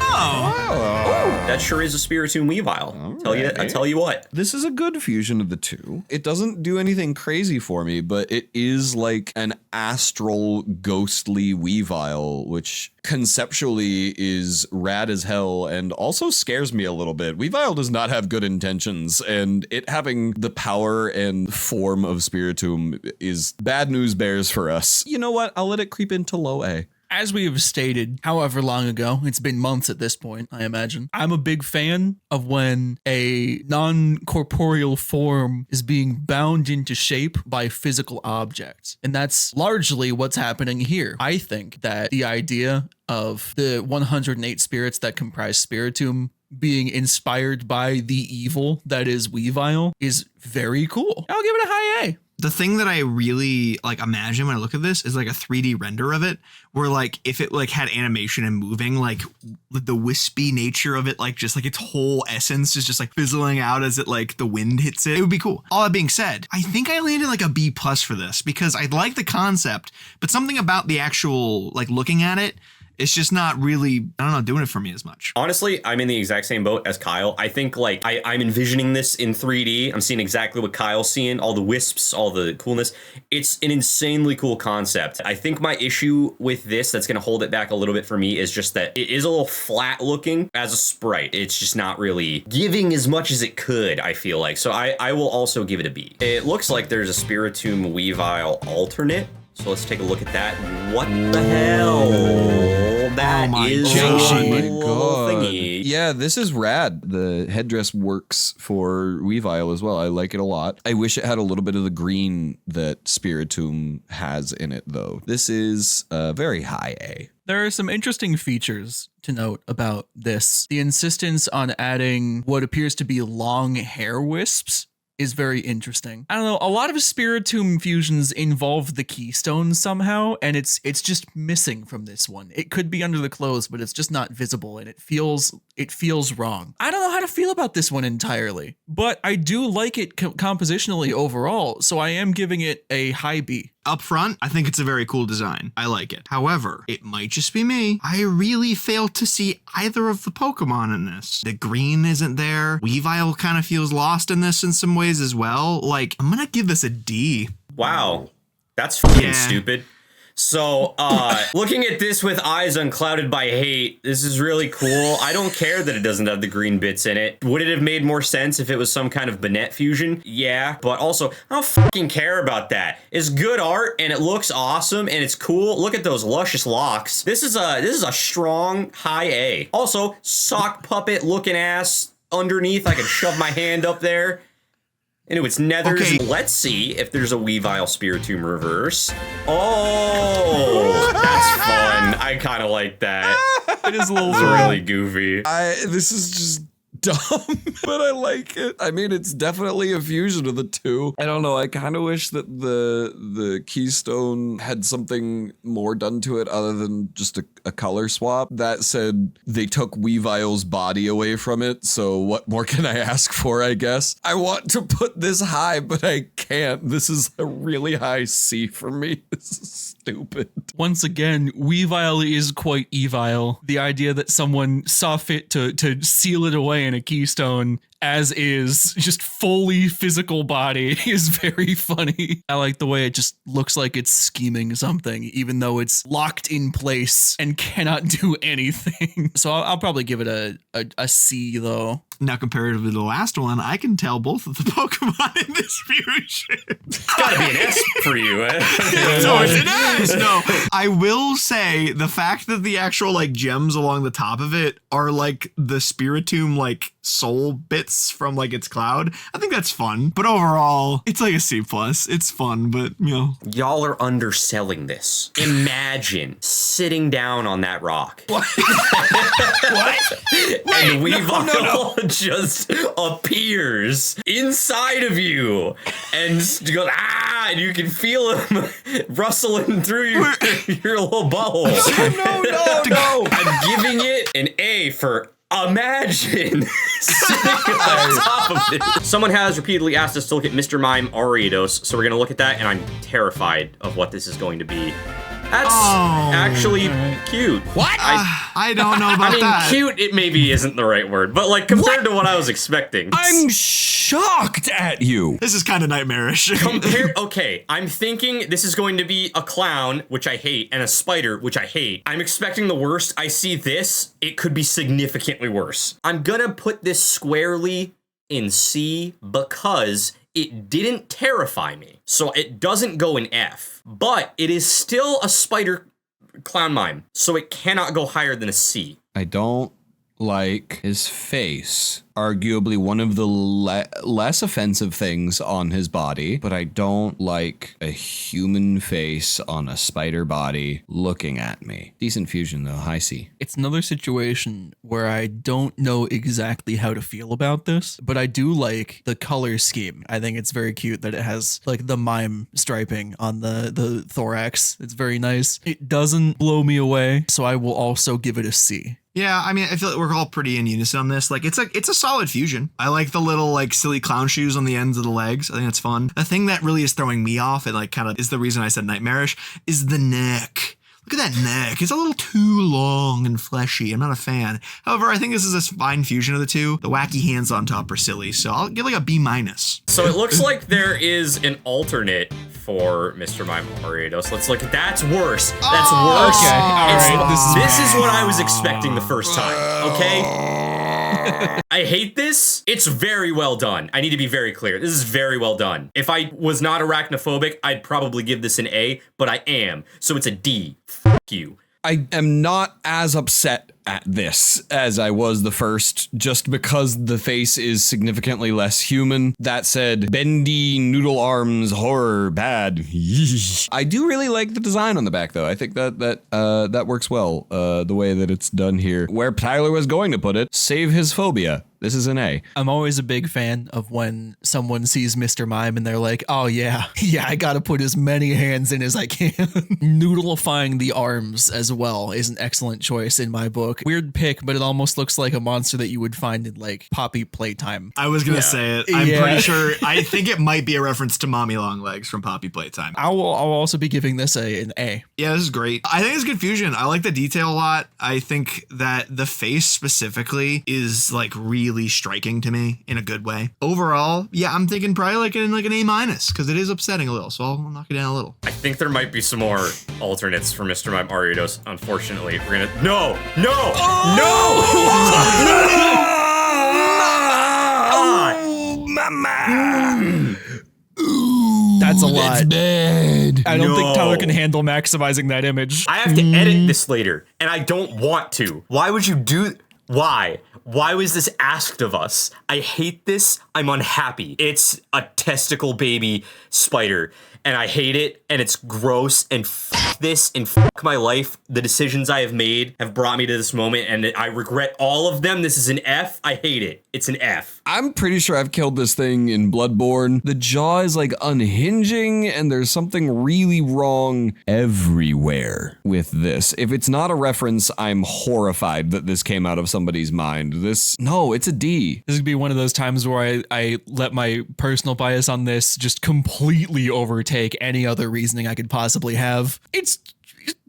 that sure is a Spiritomb Weavile. I tell you what. This is a good fusion of the two. It doesn't do anything crazy for me, but it is like an astral ghostly Weavile, which conceptually is rad as hell and also scares me a little bit. Weavile does not have good intentions, and it having the power and form of Spiritomb is bad news bears for us. You know what? I'll let it creep into low A. As we have stated, however long ago, it's been months at this point, I imagine. I'm a big fan of when a non-corporeal form is being bound into shape by physical objects. And that's largely what's happening here. I think that the idea of the 108 spirits that comprise Spiritomb being inspired by the evil that is Weavile is very cool. I'll give it a high A. The thing that I really like imagine when I look at this is like a 3D render of it, where like if it like had animation and moving, like the wispy nature of it, like just like its whole essence is just like fizzling out as it like the wind hits it. It would be cool. All that being said, I think I landed like a B+ for this because I like the concept, but something about the actual like looking at it, it's just not really, I don't know, doing it for me as much. Honestly, I'm in the exact same boat as Kyle. I think like I'm envisioning this in 3D. I'm seeing exactly what Kyle's seeing, all the wisps, all the coolness. It's an insanely cool concept. I think my issue with this that's going to hold it back a little bit for me is just that it is a little flat looking as a sprite. It's just not really giving as much as it could, I feel like. So I will also give it a B. It looks like there's a Spiritomb Weavile alternate. So let's take a look at that. What the hell? That is a cool thingy. Yeah, this is rad. The headdress works for Weavile as well. I like it a lot. I wish it had a little bit of the green that Spiritomb has in it, though. This is a very high A. There are some interesting features to note about this. The insistence on adding what appears to be long hair wisps is very interesting. I don't know, a lot of Spiritomb fusions involve the keystone somehow, and it's just missing from this one. It could be under the clothes, but it's just not visible, and it feels wrong. I don't know how to feel about this one entirely, but I do like it compositionally overall, so I am giving it a high B. Up front, I think it's a very cool design. I like it. However, it might just be me. I really fail to see either of the Pokemon in this. The green isn't there. Weavile kind of feels lost in this in some ways as well. Like, I'm gonna give this a D. Wow. That's fucking stupid. So, looking at this with eyes unclouded by hate, this is really cool. I don't care that it doesn't have the green bits in it. Would it have made more sense if it was some kind of Banette fusion? Yeah, but also, I don't fucking care about that. It's good art, and it looks awesome, and it's cool. Look at those luscious locks. This is a strong high A. Also, sock puppet looking ass underneath. I could shove my hand up there into its nethers. Okay. Let's see if there's a Weavile Spiritomb reverse. Oh, that's fun. I kind of like that. It is a little really goofy. This is just dumb, but I like it. I mean, it's definitely a fusion of the two. I don't know. I kind of wish that the keystone had something more done to it other than just a color swap. That said, they took Weavile's body away from it, so what more can I ask for, I guess? I want to put this high, but I can't. This is a really high C for me. This is stupid. Once again, Weavile is quite evil. The idea that someone saw fit to seal it away in a keystone as is, just fully physical body, is very funny. I like the way it just looks like it's scheming something, even though it's locked in place and cannot do anything. So I'll probably give it a C, though. Now, comparatively to the last one, I can tell both of the Pokemon in this fusion. It's gotta be an S for you. So it's an S. No, I will say the fact that the actual like gems along the top of it are like the Spiritomb like soul bits from like its cloud. I think that's fun. But overall, it's like a C+. It's fun, but you know. Y'all are underselling this. Imagine sitting down on that rock. What? And Weavile just appears inside of you and goes, and you can feel him rustling through your little bubble. No. I'm giving it an A for imagine sitting on top of it. Someone has repeatedly asked us to look at Mr. Mime Ariados, so we're going to look at that, and I'm terrified of what this is going to be. That's actually cute. What? I don't know about that. Cute, it maybe isn't the right word, but like compared to what I was expecting. I'm shocked at you. This is kind of nightmarish. Okay, I'm thinking this is going to be a clown, which I hate, and a spider, which I hate. I'm expecting the worst. I see this. It could be significantly worse. I'm gonna put this squarely in C because it didn't terrify me. So it doesn't go in F, but it is still a spider clown mime. So it cannot go higher than a C. I don't like his face. Arguably one of the less offensive things on his body, but I don't like a human face on a spider body looking at me. Decent fusion though, high C. It's another situation where I don't know exactly how to feel about this, but I do like the color scheme. I think it's very cute that it has like the mime striping on the thorax. It's very nice. It doesn't blow me away, so I will also give it a C. Yeah, I mean, I feel like we're all pretty in unison on this. Like, it's a solid fusion. I like the little like silly clown shoes on the ends of the legs. I think that's fun. The thing that really is throwing me off and like kind of is the reason I said nightmarish is the neck. Look at that neck. It's a little too long and fleshy. I'm not a fan. However, I think this is a fine fusion of the two. The wacky hands on top are silly, so I'll give like a B-. So it looks like there is an alternate for Mr. Mime Ariados. Let's look at that's worse. That's worse. Okay. All right. This is what I was expecting the first time. Okay? I hate this. It's very well done. I need to be very clear. This is very well done. If I was not arachnophobic, I'd probably give this an A, but I am. So it's a D. Fuck you. I am not as upset at this as I was the first, just because the face is significantly less human. That said, bendy noodle arms, horror, bad. I do really like the design on the back, though. I think that works well, the way that it's done here. Where Tyler was going to put it, save his phobia. This is an A. I'm always a big fan of when someone sees Mr. Mime and they're like, oh yeah, I gotta put as many hands in as I can. Noodleifying the arms as well is an excellent choice in my book. Weird pick, but it almost looks like a monster that you would find in like Poppy Playtime. I was gonna say it. I'm pretty sure. I think it might be a reference to Mommy Longlegs from Poppy Playtime. I'll also be giving this an A. Yeah, this is great. I think it's good fusion. I like the detail a lot. I think that the face specifically is like really striking to me in a good way. Overall, yeah, I'm thinking probably like an A- because it is upsetting a little, so I'll knock it down a little. I think there might be some more alternates for Mr. Mime Ariados. Unfortunately, we're gonna no. Mama. That's a lot. That's bad. I don't think Tyler can handle maximizing that image. I have to edit this later, and I don't want to. Why would you do? Why? Why was this asked of us? I hate this. I'm unhappy. It's a testicle baby spider, and I hate it, and it's gross, and f this and fuck my life. The decisions I have made have brought me to this moment, and I regret all of them. This is an F. I hate it. It's an F. I'm pretty sure I've killed this thing in Bloodborne. The jaw is like unhinging, and there's something really wrong everywhere with this. If it's not a reference, I'm horrified that this came out of somebody's mind. No, it's a D. This would be one of those times where I let my personal bias on this just completely overtake any other reasoning I could possibly have. It's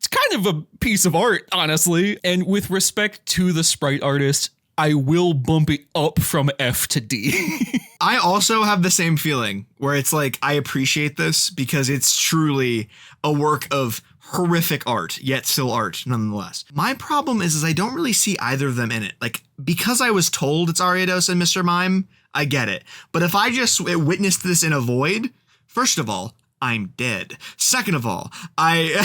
kind of a piece of art, honestly. And with respect to the sprite artist, I will bump it up from F to D. I also have the same feeling where it's like, I appreciate this because it's truly a work of horrific art, yet still art nonetheless. My problem is I don't really see either of them in it. Like, because I was told it's Ariados and Mr. Mime, I get it. But if I just witnessed this in a void, first of all, I'm dead. Second of all, I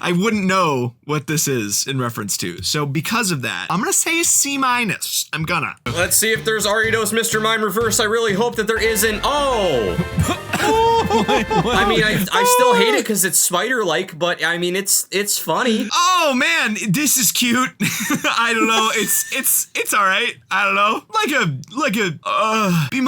wouldn't know what this is in reference to. So because of that, I'm gonna say a C-. I'm gonna. Let's see if there's Ariados Mr. Mime reverse. I really hope that there isn't. Oh! I mean, I still hate it because it's spider-like, but I mean, it's funny. Oh man, this is cute. I don't know. It's all right. I don't know. Like a B-.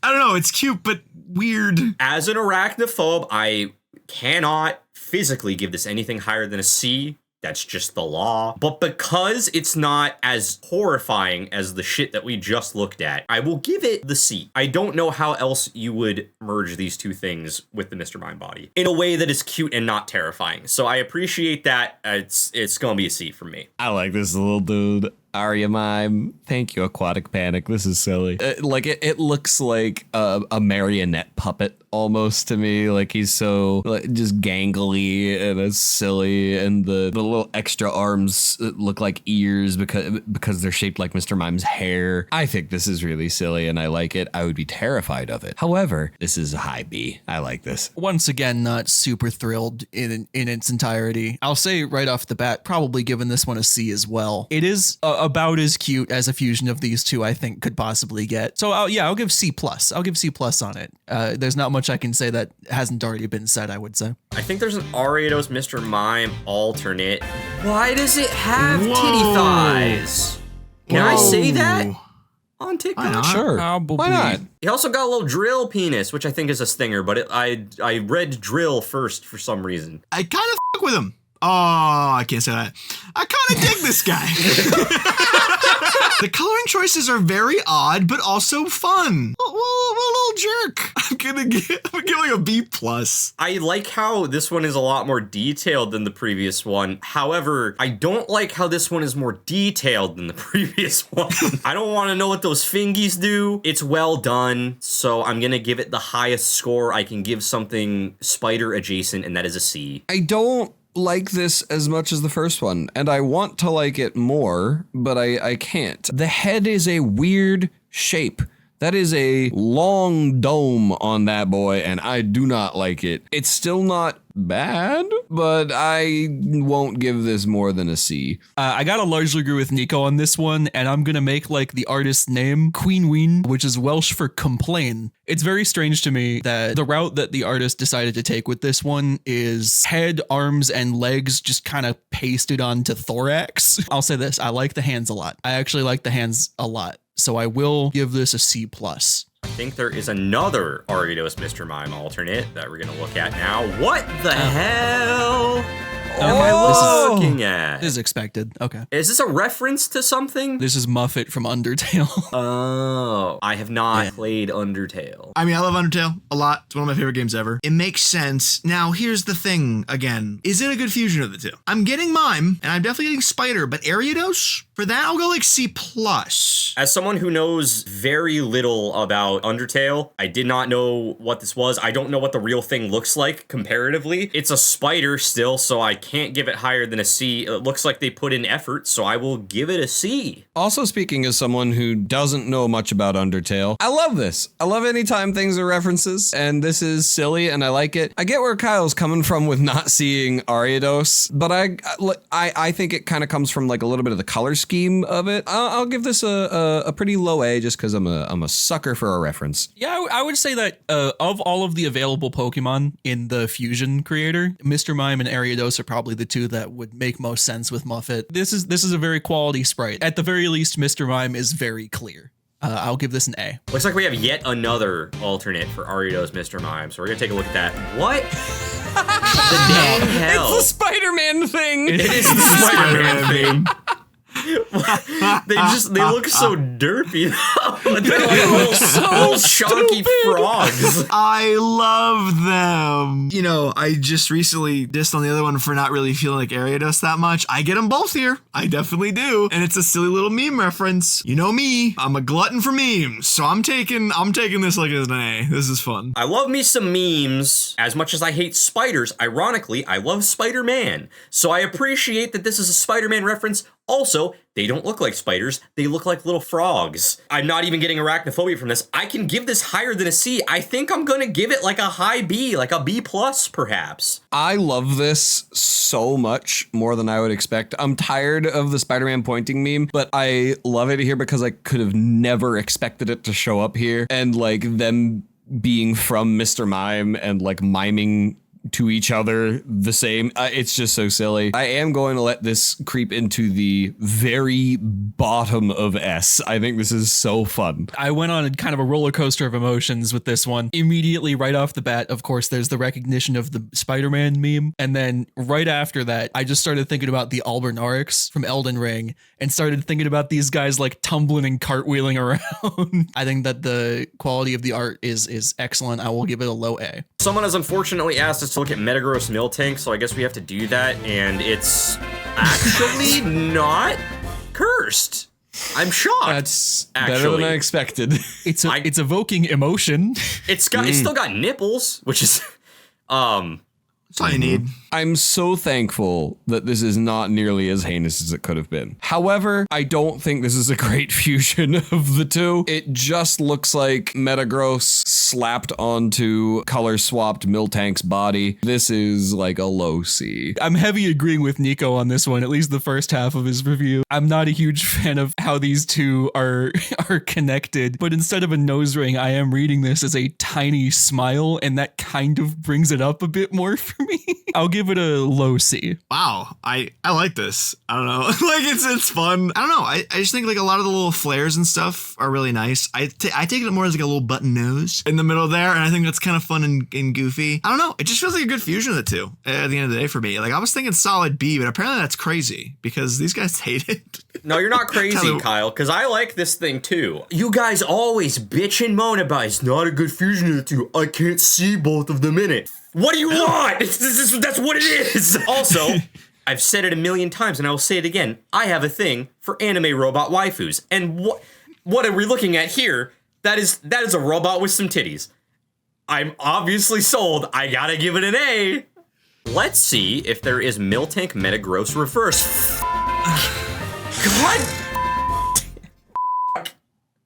I don't know. It's cute, but weird. As an arachnophobe, I cannot physically give this anything higher than a C. That's just the law. But because it's not as horrifying as the shit that we just looked at, I will give it the C. I don't know how else you would merge these two things with the Mr. Mime body in a way that is cute and not terrifying. So I appreciate that. It's gonna be a C for me. I like this little dude. Aria Mime. Thank you, Aquatic Panic. This is silly. It looks like a marionette puppet almost to me. Like he's so just gangly and it's silly, and the little extra arms look like ears because they're shaped like Mr. Mime's hair. I think this is really silly and I like it. I would be terrified of it. However, this is a high B. I like this. Once again, not super thrilled in its entirety. I'll say right off the bat, probably giving this one a C as well. It is about as cute as a fusion of these two I think could possibly get. So I'll give C+. I'll give C+ on it. There's not much I can say that hasn't already been said, I would say. I think there's an Ariados Mr. Mime alternate. Why does it have titty thighs? Can I say that on TikTok? Why not? Sure. Probably. Why not? He also got a little drill penis, which I think is a stinger, but I read drill first for some reason. I kind of fuck with him. Oh, I can't say that. I kind of dig this guy. The coloring choices are very odd, but also fun. A little jerk. I'm giving a B+. I like how this one is a lot more detailed than the previous one. However, I don't like how this one is more detailed than the previous one. I don't want to know what those fingies do. It's well done, so I'm gonna give it the highest score I can give something spider adjacent, and that is a C. I don't like this as much as the first one, and I want to like it more, but I can't. The head is a weird shape. That is a long dome on that boy, and I do not like it. It's still not bad, but I won't give this more than a C. I gotta largely agree with Nico on this one, and I'm gonna make like the artist's name Queen Ween, which is Welsh for complain. It's very strange to me that the route that the artist decided to take with this one is head, arms, and legs just kind of pasted onto thorax. I'll say this, I like the hands a lot. I actually like the hands a lot. So I will give this a C+. I think there is another Ariados Mr. Mime alternate that we're gonna look at now. What the hell am I looking at? This is expected. Okay. Is this a reference to something? This is Muffet from Undertale. Oh, I have not played Undertale. I mean, I love Undertale a lot. It's one of my favorite games ever. It makes sense. Now, here's the thing again. Is it a good fusion of the two? I'm getting Mime, and I'm definitely getting Spider, but Ariados? For that, I'll go like C+. As someone who knows very little about Undertale, I did not know what this was. I don't know what the real thing looks like comparatively. It's a spider still, so I can't give it higher than a C. It looks like they put in effort, so I will give it a C. Also, speaking as someone who doesn't know much about Undertale, I love this. I love anytime things are references, and this is silly, and I like it. I get where Kyle's coming from with not seeing Ariados, but I think it kind of comes from like a little bit of the color scheme scheme of it, I'll give this a pretty low A just because I'm a sucker for a reference. Yeah, I would say that of all of the available Pokemon in the Fusion creator, Mr. Mime and Ariados are probably the two that would make most sense with Muffet. This is a very quality sprite. At the very least, Mr. Mime is very clear. I'll give this an A. Looks like we have yet another alternate for Ariados Mr. Mime, so we're gonna take a look at that. What? The dang hell? It's the Spider-Man thing. It is the Spider-Man thing. They look so derpy though. They're like little chunky frogs. I love them. You know, I just recently dissed on the other one for not really feeling like Ariados that much. I get them both here. I definitely do. And it's a silly little meme reference. You know me, I'm a glutton for memes. So I'm taking this like as an A. This is fun. I love me some memes. As much as I hate spiders, ironically, I love Spider-Man. So I appreciate that this is a Spider-Man reference. Also, they don't look like spiders. They look like little frogs. I'm not even getting arachnophobia from this. I can give this higher than a C. I think I'm going to give it like a high B, like a B plus perhaps. I love this so much more than I would expect. I'm tired of the Spider-Man pointing meme, but I love it here because I could have never expected it to show up here. And like them being from Mr. Mime and like miming to each other the same. It's just so silly. I am going to let this creep into the very bottom of S. I think this is so fun. I went on kind of a roller coaster of emotions with this one. Immediately right off the bat, of course, there's the recognition of the Spider-Man meme. And then right after that, I just started thinking about the Albernarix from Elden Ring and started thinking about these guys like tumbling and cartwheeling around. I think that the quality of the art is excellent. I will give it a low A. Someone has unfortunately asked us to look at Metagross Miltank, so I guess we have to do that, and it's actually not cursed. I'm shocked. That's better than I expected. It's evoking emotion. It's still got nipples, which is That's all you need. I'm so thankful that this is not nearly as heinous as it could have been. However, I don't think this is a great fusion of the two. It just looks like Metagross slapped onto color-swapped Miltank's body. This is like a low C. I'm heavy agreeing with Nico on this one, at least the first half of his review. I'm not a huge fan of how these two are connected, but instead of a nose ring, I am reading this as a tiny smile, and that kind of brings it up a bit more for me. I'll give it a low C. Wow, I like this. I don't know. Like it's fun. I don't know. I just think like a lot of the little flares and stuff are really nice. I take it more as like a little button nose in the middle there, and I think that's kind of fun and goofy. I don't know. It just feels like a good fusion of the two at the end of the day for me. Like I was thinking solid B, but apparently that's crazy because these guys hate it. No, you're not crazy, Kyle, because I like this thing too. You guys always bitch and moan about it's not a good fusion of the two. I can't see both of them in it. What do you want? That's what it is. Also, I've said it a million times and I will say it again. I have a thing for anime robot waifus. And what are we looking at here? That is a robot with some titties. I'm obviously sold. I gotta give it an A. Let's see if there is Miltank Metagross Reverse. God.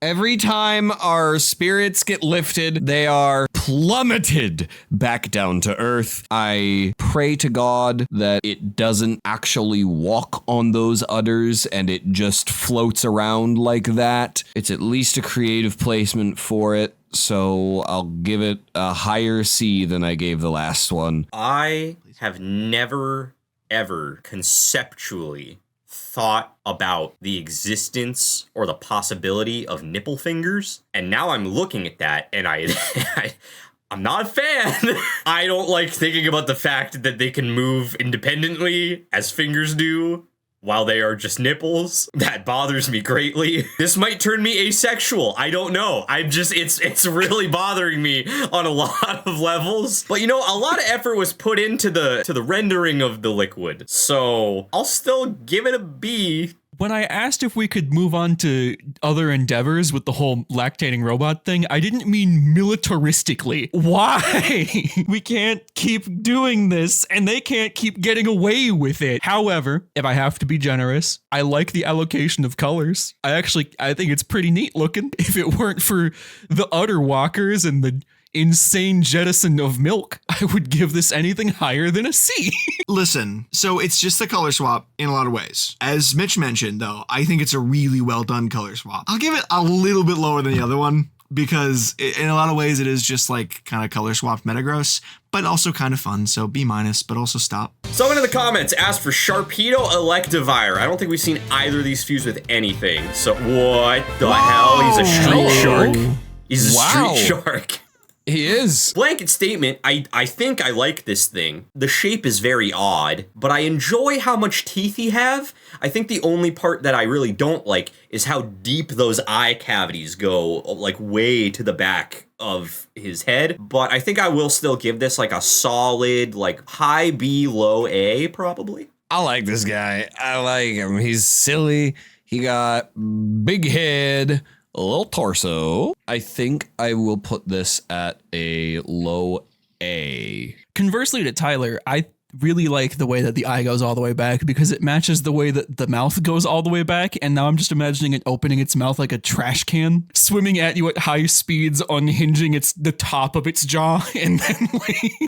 Every time our spirits get lifted, they are plummeted back down to earth. I pray to God that it doesn't actually walk on those udders and it just floats around like that. It's at least a creative placement for it, so I'll give it a higher C than I gave the last one. I have never, ever conceptually thought about the existence or the possibility of nipple fingers, and now I'm looking at that and I'm not a fan. I don't like thinking about the fact that they can move independently as fingers do while they are just nipples. That bothers me greatly. This might turn me asexual. I don't know. It's really bothering me on a lot of levels. But you know, a lot of effort was put into the rendering of the liquid. So I'll still give it a B. When I asked if we could move on to other endeavors with the whole lactating robot thing, I didn't mean militaristically. Why? We can't keep doing this, and they can't keep getting away with it. However, if I have to be generous, I like the allocation of colors. I think it's pretty neat looking. If it weren't for the udder walkers and the insane jettison of milk, I would give this anything higher than a C. Listen, so it's just a color swap in a lot of ways. As Mitch mentioned, though, I think it's a really well done color swap. I'll give it a little bit lower than the other one because in a lot of ways it is just like kind of color swapped Metagross, but also kind of fun. So B-, but also stop. Someone in the comments asked for Sharpedo Electivire. I don't think we've seen either of these fused with anything. So what the hell? He's a street shark. He's a street shark. He is. Blanket statement, I think I like this thing. The shape is very odd, but I enjoy how much teeth he have. I think the only part that I really don't like is how deep those eye cavities go, like way to the back of his head. But I think I will still give this like a solid, like high B, low A, probably. I like this guy. I like him. He's silly. He got big head, a little torso. I think I will put this at a low A. Conversely to Tyler, I really like the way that the eye goes all the way back because it matches the way that the mouth goes all the way back. And now I'm just imagining it opening its mouth like a trash can, swimming at you at high speeds, unhinging the top of its jaw. And then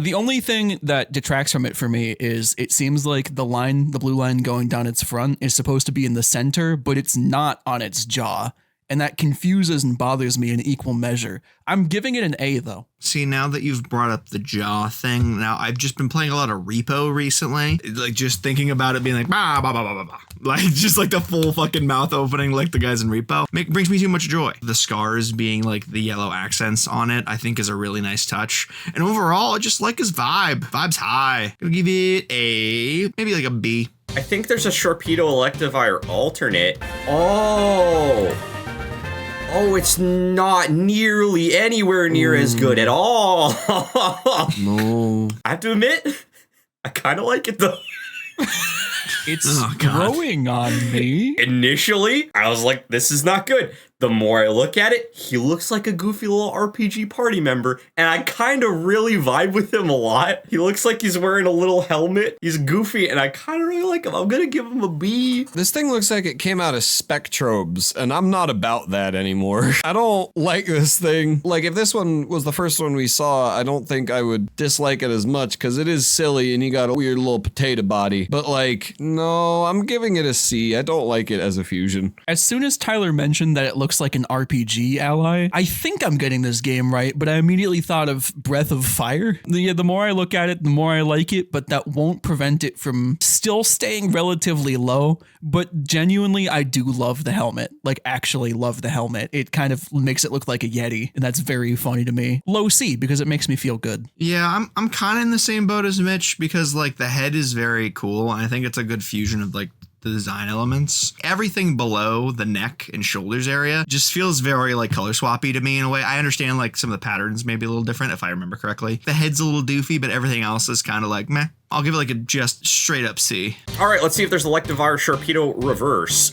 the only thing that detracts from it for me is it seems like the blue line going down its front is supposed to be in the center, but it's not on its jaw. And that confuses and bothers me in equal measure. I'm giving it an A, though. See, now that you've brought up the jaw thing, now I've just been playing a lot of Repo recently. Like, just thinking about it being like, bah, bah, bah, bah, bah, bah. Like, just like the full fucking mouth opening like the guys in Repo. Brings me too much joy. The scars being like the yellow accents on it, I think is a really nice touch. And overall, I just like his vibe. Vibe's high. Gonna give it a, maybe like a B. I think there's a Sharpedo Electivire alternate. Oh, it's not nearly anywhere near as good at all. No. I have to admit, I kind of like it though. It's growing on me. Initially, I was like, this is not good. The more I look at it, he looks like a goofy little RPG party member, and I kind of really vibe with him a lot. He looks like he's wearing a little helmet. He's goofy, and I kind of really like him. I'm going to give him a B. This thing looks like it came out of Spectrobes, and I'm not about that anymore. I don't like this thing. Like, if this one was the first one we saw, I don't think I would dislike it as much, because it is silly, and he got a weird little potato body. But, like, no, I'm giving it a C. I don't like it as a fusion. As soon as Tyler mentioned that it looks like an RPG ally, I think I'm getting this game right, but I immediately thought of Breath of Fire. The more I look at it, the more I like it, but that won't prevent it from still staying relatively low. But genuinely, I do love the helmet. Like, actually love the helmet. It kind of makes it look like a Yeti, and that's very funny to me. Low C, because it makes me feel good. Yeah, I'm kind of in the same boat as Mitch because, like, the head is very cool, and I think it's a good fusion of, like, the design elements. Everything below the neck and shoulders area just feels very like color swappy to me in a way. I understand like some of the patterns may be a little different if I remember correctly. The head's a little doofy, but everything else is kind of like meh. I'll give it like a just straight up C. All right, let's see if there's Electivire Sharpedo reverse.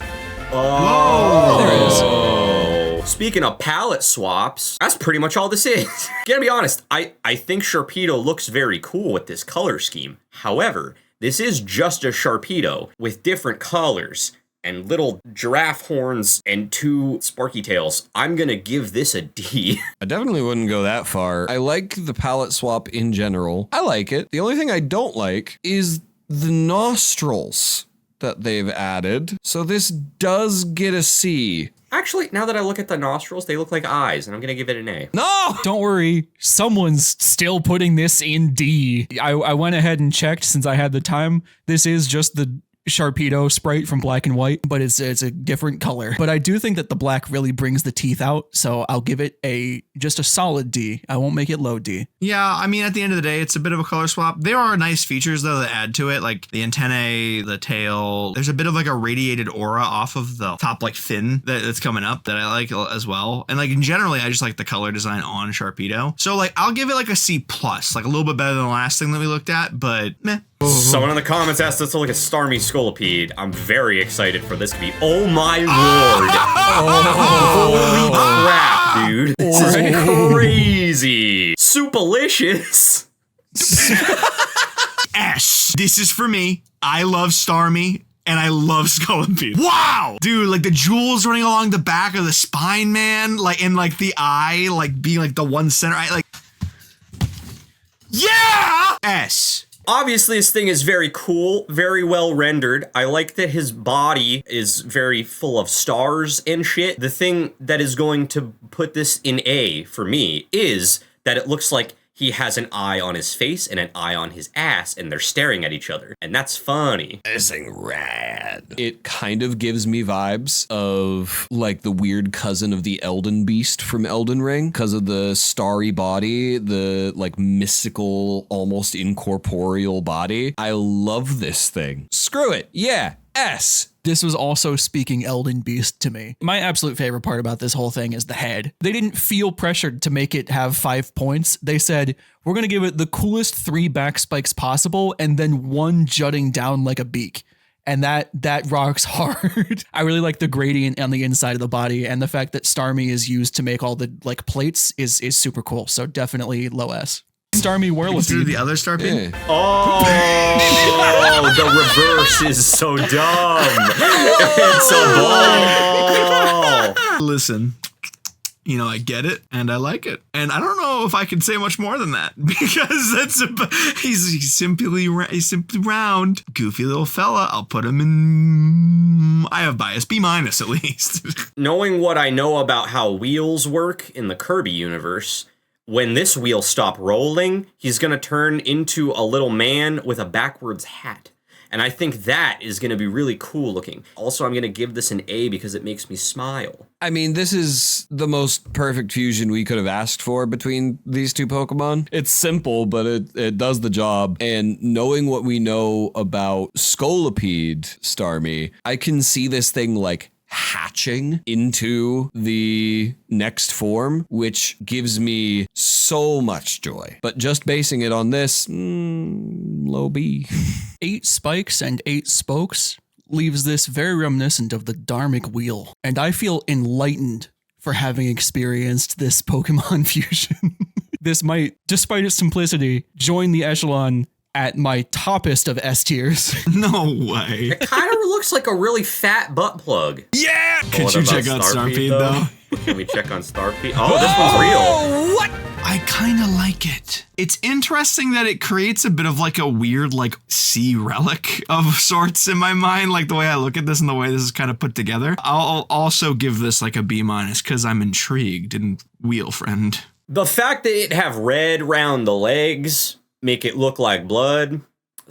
Whoa! There it is. Speaking of palette swaps, that's pretty much all this is. Gotta be honest, I think Sharpedo looks very cool with this color scheme. However, this is just a Sharpedo with different colors and little giraffe horns and 2 sparky tails. I'm gonna give this a D. I definitely wouldn't go that far. I like the palette swap in general. I like it. The only thing I don't like is the nostrils that they've added. So this does get a C. Actually, now that I look at the nostrils, they look like eyes, and I'm gonna give it an A. No! Don't worry, someone's still putting this in D. I went ahead and checked since I had the time. This is just the Sharpedo sprite from Black and White, but it's a different color. But I do think that the black really brings the teeth out, so I'll give it just a solid D. I won't make it low D. Yeah, I mean, at the end of the day, it's a bit of a color swap. There are nice features, though, that add to it, like the antennae, the tail. There's a bit of like a radiated aura off of the top like fin that's coming up that I like as well. And like generally, I just like the color design on Sharpedo. So like, I'll give it like a C+, like a little bit better than the last thing that we looked at, but meh. Someone in the comments asked us to look at Starmie Scolipede. I'm very excited for this to be. Oh my lord! Holy crap, dude! This is crazy. Soupalicious. S. This is for me. I love Starmie. And I love Scolipede. Wow! Dude, like the jewels running along the back of the spine, man. Like, and like the eye, like being like the one center. Yeah! S. Obviously, this thing is very cool, very well rendered. I like that his body is very full of stars and shit. The thing that is going to put this in A for me is that it looks like he has an eye on his face and an eye on his ass, and they're staring at each other. And that's funny. This thing rad. It kind of gives me vibes of like the weird cousin of the Elden Beast from Elden Ring because of the starry body, the like mystical, almost incorporeal body. I love this thing. Screw it. Yeah. S. This was also speaking Elden Beast to me. My absolute favorite part about this whole thing is the head. They didn't feel pressured to make it have 5 points. They said, we're going to give it the coolest 3 back spikes possible and then 1 jutting down like a beak. And that rocks hard. I really like the gradient on the inside of the body, and the fact that Starmie is used to make all the like plates is super cool. So definitely low S. Starmie Consider Whirlipede. the other Starmie? Yeah. Oh, the reverse is so dumb. It's a ball. Listen, you know, I get it and I like it. And I don't know if I can say much more than that because he's simply round, goofy little fella. I'll put him in, I have bias, B- at least. Knowing what I know about how wheels work in the Kirby universe, when this wheel stops rolling, he's going to turn into a little man with a backwards hat. And I think that is going to be really cool looking. Also, I'm going to give this an A because it makes me smile. I mean, this is the most perfect fusion we could have asked for between these two Pokemon. It's simple, but it does the job. And knowing what we know about Scolipede Starmie, I can see this thing like hatching into the next form, which gives me so much joy. But just basing it on this, low B. 8 spikes and 8 spokes leaves this very reminiscent of the Dharmic wheel. And I feel enlightened for having experienced this Pokemon fusion. This might, despite its simplicity, join the echelon at my toppest of S tiers. No way. It kind of looks like a really fat butt plug. Yeah! Could What you about check out Starmie though? Can we check on Starmie? Oh, this one's real. What? I kind of like it. It's interesting that it creates a bit of like a weird like sea relic of sorts in my mind, like the way I look at this and the way this is kind of put together. I'll also give this like a B- because I'm intrigued and wheel friend. The fact that it have red round the legs make it look like blood.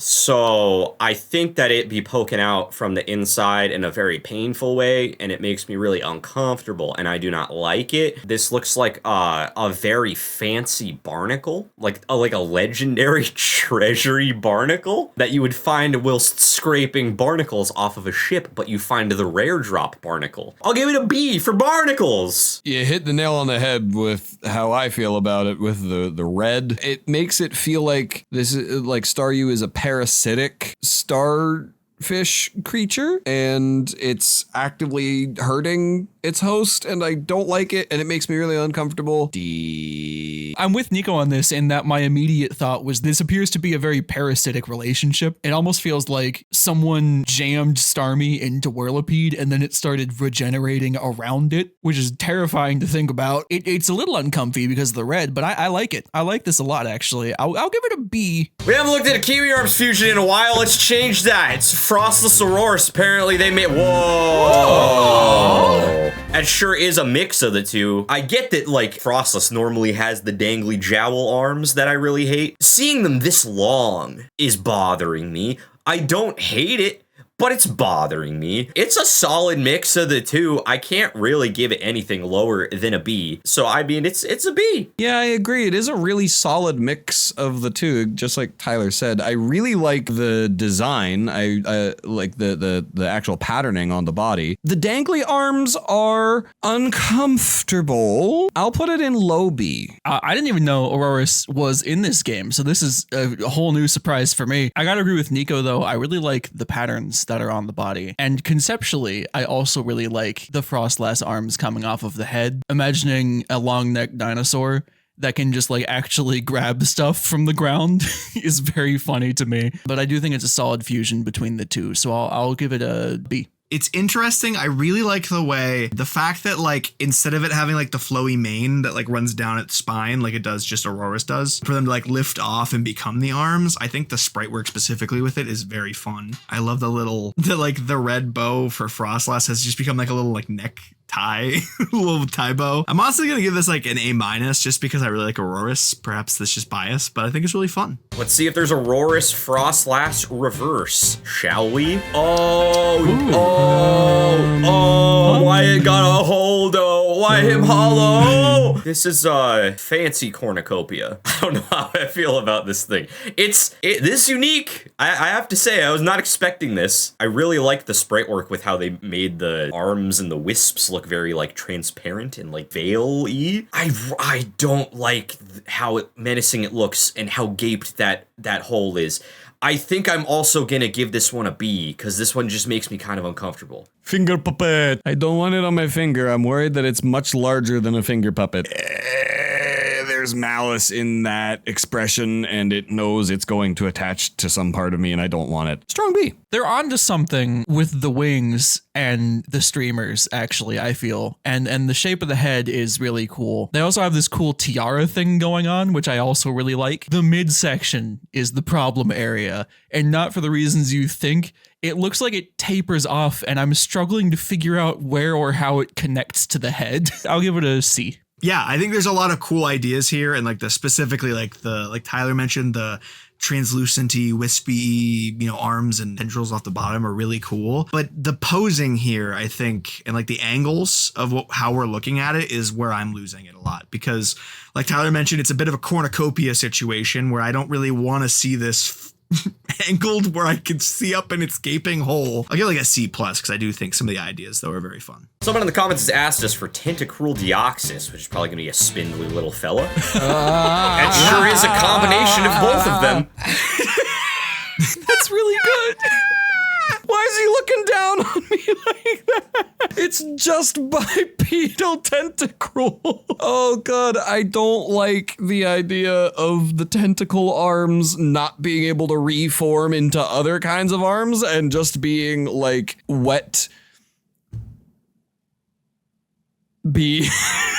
So I think that it be poking out from the inside in a very painful way, and it makes me really uncomfortable, and I do not like it. This looks like a very fancy barnacle, like a legendary treasury barnacle that you would find whilst scraping barnacles off of a ship, but you find the rare drop barnacle. I'll give it a B for barnacles. You hit the nail on the head with how I feel about it with the red. It makes it feel like this is like Staryu is a parasitic starfish creature and it's actively hurting its host, and I don't like it, and it makes me really uncomfortable. D. I'm with Nico on this in that my immediate thought was this appears to be a very parasitic relationship. It almost feels like someone jammed Starmie into Whirlipede and then it started regenerating around it, which is terrifying to think about. It's a little uncomfy because of the red, but I like it. I like this a lot, actually. I'll give it a B. We haven't looked at a Kiwi Arms fusion in a while. Let's change that. It's Frostless Aurorus. Apparently they made... Whoa! That sure is a mix of the two. I get that, like, Frostless normally has the dangly jowl arms that I really hate. Seeing them this long is bothering me. I don't hate it, but it's bothering me. It's a solid mix of the two. I can't really give it anything lower than a B. So, I mean, it's a B. Yeah, I agree. It is a really solid mix of the two, just like Tyler said. I really like the design. I like the actual patterning on the body. The dangly arms are uncomfortable. I'll put it in low B. I didn't even know Aurorus was in this game, so this is a whole new surprise for me. I gotta agree with Nico, though. I really like the patterns that are on the body. And conceptually, I also really like the Frostlass arms coming off of the head. Imagining a long-necked dinosaur that can just like actually grab stuff from the ground is very funny to me. But I do think it's a solid fusion between the two, so I'll give it a B. It's interesting. I really like the fact that like instead of it having like the flowy mane that like runs down its spine like it does just Aurora's does, for them to like lift off and become the arms. I think the sprite work specifically with it is very fun. I love the red bow for Frostlass has just become like a little like neck tie, little tie bow. I'm honestly gonna give this like an A- just because I really like Aurora's. Perhaps that's just bias, but I think it's really fun. Let's see if there's Aurora's Frostlass reverse, shall we? Oh, why it got a holdo? Why him hollow? This is fancy cornucopia. I don't know how I feel about this thing. This is unique. I have to say, I was not expecting this. I really like the sprite work with how they made the arms and the wisps look very like transparent and like veil-y. I don't like how menacing it looks and how gaped that hole is. I think I'm also gonna give this one a B because this one just makes me kind of uncomfortable. Finger puppet. I don't want it on my finger. I'm worried that it's much larger than a finger puppet. There's malice in that expression, and it knows it's going to attach to some part of me, and I don't want it. Strong B. They're onto something with the wings and the streamers, actually, I feel. And the shape of the head is really cool. They also have this cool tiara thing going on, which I also really like. The midsection is the problem area, and not for the reasons you think. It looks like it tapers off, and I'm struggling to figure out where or how it connects to the head. I'll give it a C. Yeah, I think there's a lot of cool ideas here, and like specifically like Tyler mentioned, the translucenty, wispy, arms and tendrils off the bottom are really cool. But the posing here, I think, and like the angles of how we're looking at it is where I'm losing it a lot, because like Tyler mentioned, it's a bit of a cornucopia situation where I don't really want to see this angled where I can see up in its gaping hole. I'll give like a C+ because I do think some of the ideas though are very fun. Someone in the comments has asked us for Tentacruel Deoxys, which is probably gonna be a spindly little fella. It sure is a combination of both of them. That's really good. Why is he looking down on me like that? It's just bipedal tentacruel. Oh god, I don't like the idea of the tentacle arms not being able to reform into other kinds of arms and just being like wet. B.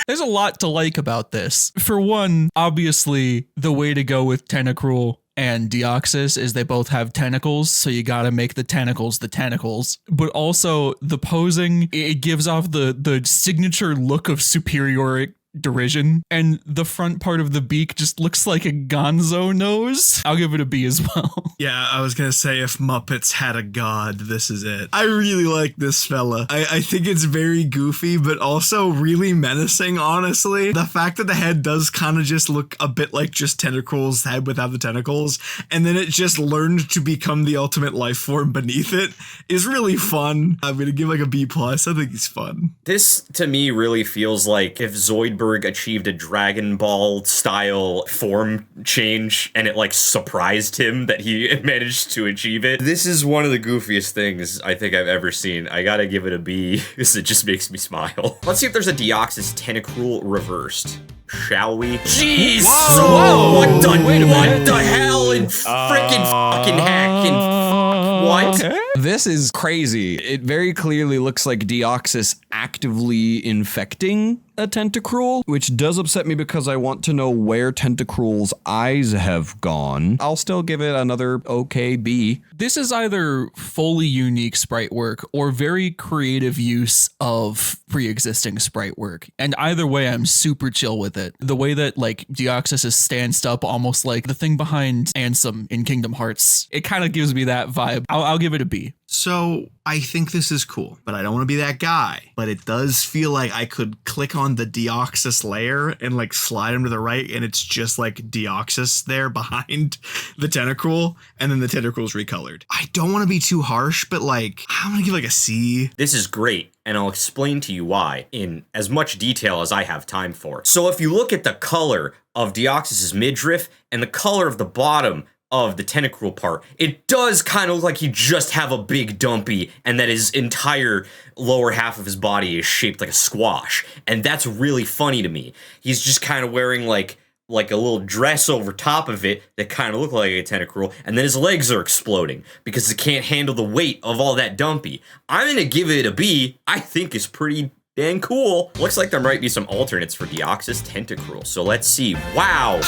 There's a lot to like about this. For one, obviously, the way to go with Tentacruel and Deoxys is they both have tentacles, so you gotta make the tentacles. But also, the posing, it gives off the signature look of superiority derision, and the front part of the beak just looks like a gonzo nose. I'll give it a B as well. Yeah, I was gonna say if Muppets had a god, this is it. I really like this fella. I think it's very goofy, but also really menacing, honestly. The fact that the head does kind of just look a bit like just Tentacruel's head without the tentacles, and then it just learned to become the ultimate life form beneath it is really fun. I'm gonna give like a B+. I think he's fun. This, to me, really feels like if Zoidberg achieved a Dragon Ball style form change and it like surprised him that he managed to achieve it. This is one of the goofiest things I think I've ever seen. I gotta give it a B because it just makes me smile. Let's see if there's a Deoxys Tentacruel reversed. Shall we? Jeez! Whoa! What the hell in frickin' fucking heck and what? Okay. This is crazy. It very clearly looks like Deoxys actively infecting a Tentacruel, which does upset me because I want to know where Tentacruel's eyes have gone. I'll still give it another okay B. This is either fully unique sprite work or very creative use of pre-existing sprite work. And either way, I'm super chill with it. The way that like Deoxys is stanced up almost like the thing behind Ansem in Kingdom Hearts, it kind of gives me that vibe. I'll give it a B. So I think this is cool, but I don't want to be that guy. But it does feel like I could click on the Deoxys layer and like slide him to the right, and it's just like Deoxys there behind the Tentacruel, and then the Tentacruel's recolored. I don't want to be too harsh, but like I'm gonna give like a C. This is great, and I'll explain to you why in as much detail as I have time for. So if you look at the color of Deoxys' midriff and the color of the bottom of the Tentacruel part, it does kind of look like he just have a big dumpy and that his entire lower half of his body is shaped like a squash. And that's really funny to me. He's just kind of wearing like like a little dress over top of it that kind of look like a tentacruel, and then his legs are exploding because it can't handle the weight of all that dumpy. I'm gonna give it a B. I think it's pretty dang cool. Looks like there might be some alternates for Deoxys Tentacruel, so let's see. Wow,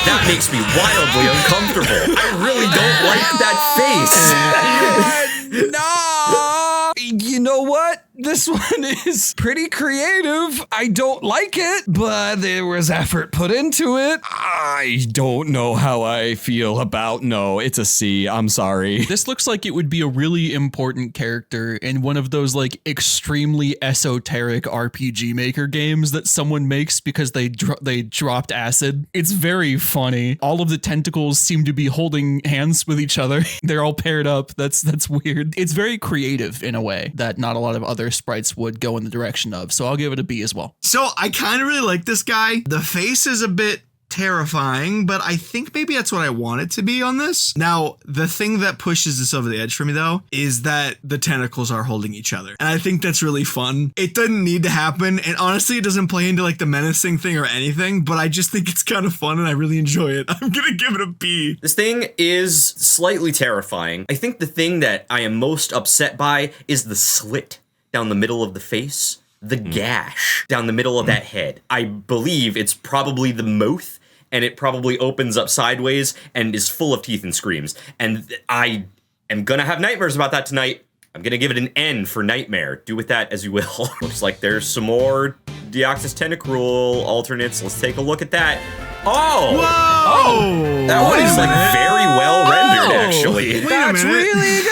that makes me wildly uncomfortable. I really don't like that face. No! You know what? This one is pretty creative. I don't like it, but there was effort put into it. I don't know how I feel about no. It's a C. I'm sorry. This looks like it would be a really important character in one of those like extremely esoteric RPG Maker games that someone makes because they dropped acid. It's very funny. All of the tentacles seem to be holding hands with each other. They're all paired up. That's weird. It's very creative in a way that not a lot of other sprites would go in the direction of. So I'll give it a B as well. So I kind of really like this guy. The face is a bit terrifying, but I think maybe that's what I want it to be on this. Now, the thing that pushes this over the edge for me, though, is that the tentacles are holding each other. And I think that's really fun. It doesn't need to happen. And honestly, it doesn't play into like the menacing thing or anything, but I just think it's kind of fun and I really enjoy it. I'm going to give it a B. This thing is slightly terrifying. I think the thing that I am most upset by is the slit down the middle of the face, the gash down the middle of that head. I believe it's probably the mouth, and it probably opens up sideways and is full of teeth and screams. And I am gonna have nightmares about that tonight. I'm gonna give it an N for nightmare. Do with that as you will. Looks like there's some more Deoxys Tentacruel alternates. Let's take a look at that. Oh! Whoa! Oh! That one is like very well rendered, actually. Wait a That's minute. really good.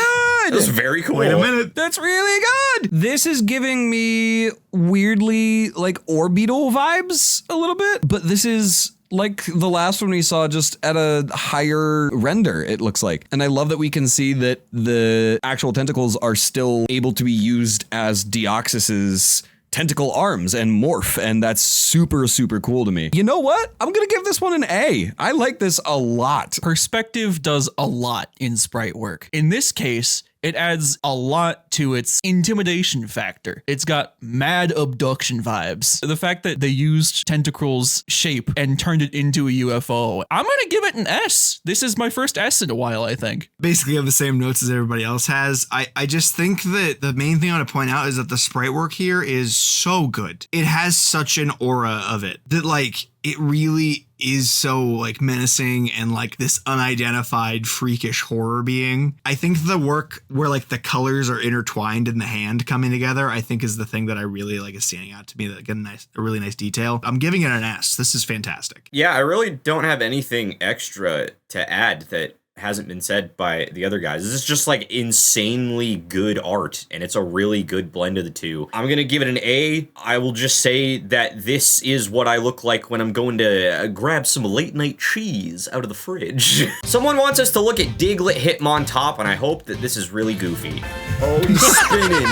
That's very cool. Wait a minute. That's really good. This is giving me weirdly like orbital vibes a little bit, but this is like the last one we saw, just at a higher render, it looks like. And I love that we can see that the actual tentacles are still able to be used as Deoxys's tentacle arms and morph, and that's super, super cool to me. You know what? I'm gonna give this one an A. I like this a lot. Perspective does a lot in sprite work. In this case, it adds a lot to its intimidation factor. It's got mad abduction vibes. The fact that they used Tentacruel's shape and turned it into a UFO, I'm gonna give it an S. This is my first S in a while, I think. Basically have the same notes as everybody else has. I just think that the main thing I want to point out is that the sprite work here is so good. It has such an aura of it that like it really is so like menacing and like this unidentified freakish horror being. I think the work where like the colors are intertwined in the hand coming together, I think is the thing that I really like is standing out to me. That get a really nice detail. I'm giving it an S. This is fantastic. Yeah, I really don't have anything extra to add that hasn't been said by the other guys. This is just like insanely good art, and it's a really good blend of the two. I'm gonna give it an A. I will just say that this is what I look like when I'm going to grab some late night cheese out of the fridge. Someone wants us to look at Diglett Hitmontop, and I hope that this is really goofy. Oh, he's spinning.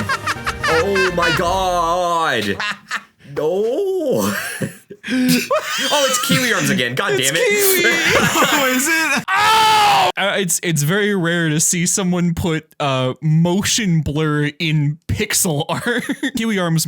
Oh my god. No. Oh, it's Kiwi arms again. God damn it. Oh, is it? It's very rare to see someone put motion blur in pixel art. Kiwi Arms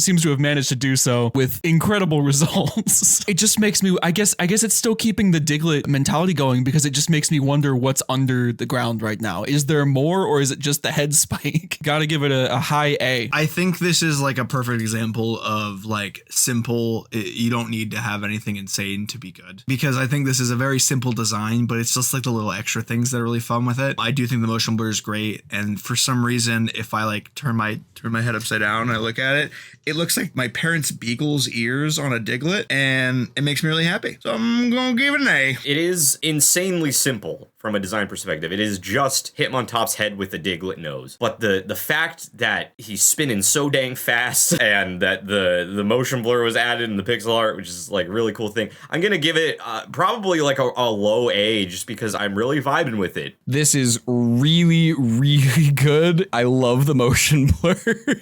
seems to have managed to do so with incredible results. It just makes me, I guess it's still keeping the Diglett mentality going because it just makes me wonder what's under the ground right now. Is there more, or is it just the head spike? Gotta give it a high A. I think this is like a perfect example of like simple, you don't need to have anything insane to be good, because I think this is a very simple design, but it's just like the little extra things that are really fun with it. I do think the motion blur is great, and for some reason, if I like turn my head upside down and I look at it, it looks like my parents' beagle's ears on a Diglett, and it makes me really happy. So I'm gonna give it an A. It is insanely simple from a design perspective. It is just Hitmontop's head with the Diglett nose. But the fact that he's spinning so dang fast and that the motion blur was added in the pixel art, which is like a really cool thing, I'm gonna give it probably like a low A, just because I'm really vibing with it. This is really, really good. I love the motion blur.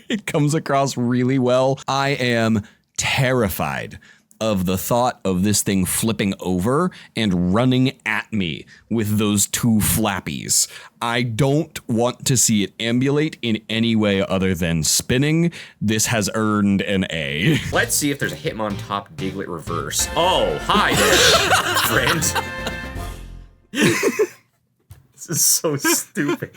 It comes across really well. I am terrified of the thought of this thing flipping over and running at me with those two flappies. I don't want to see it ambulate in any way other than spinning. This has earned an A. Let's see if there's a Hitmontop Diglett reverse. Oh, hi there, friend. This is so stupid.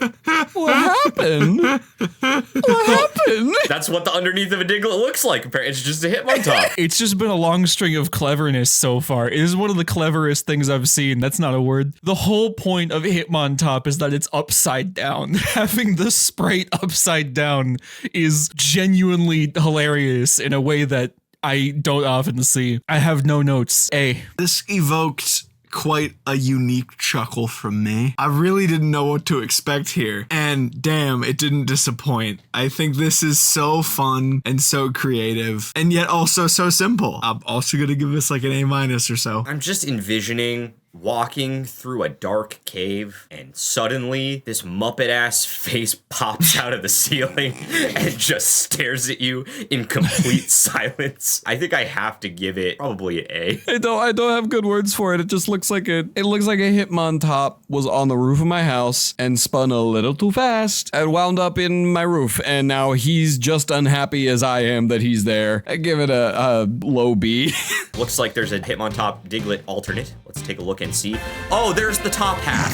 What happened? What happened? That's what the underneath of a Diglett looks like. It's just a Hitmontop. It's just been a long string of cleverness so far. It is one of the cleverest things I've seen. That's not a word. The whole point of Hitmontop is that it's upside down. Having the sprite upside down is genuinely hilarious in a way that I don't often see. I have no notes. A. This evoked quite a unique chuckle from me. I really didn't know what to expect here, and damn, it didn't disappoint. I think this is so fun and so creative, and yet also so simple. I'm also gonna give this like an A- or so. I'm just envisioning walking through a dark cave, and suddenly this Muppet-ass face pops out of the ceiling and just stares at you in complete silence. I think I have to give it probably an A. I don't have good words for it. It just looks like it looks like a Hitmontop was on the roof of my house and spun a little too fast and wound up in my roof, and now he's just unhappy as I am that he's there. I give it a low B. Looks like there's a Hitmontop Diglett alternate. Let's take a look and see. Oh, there's the top half.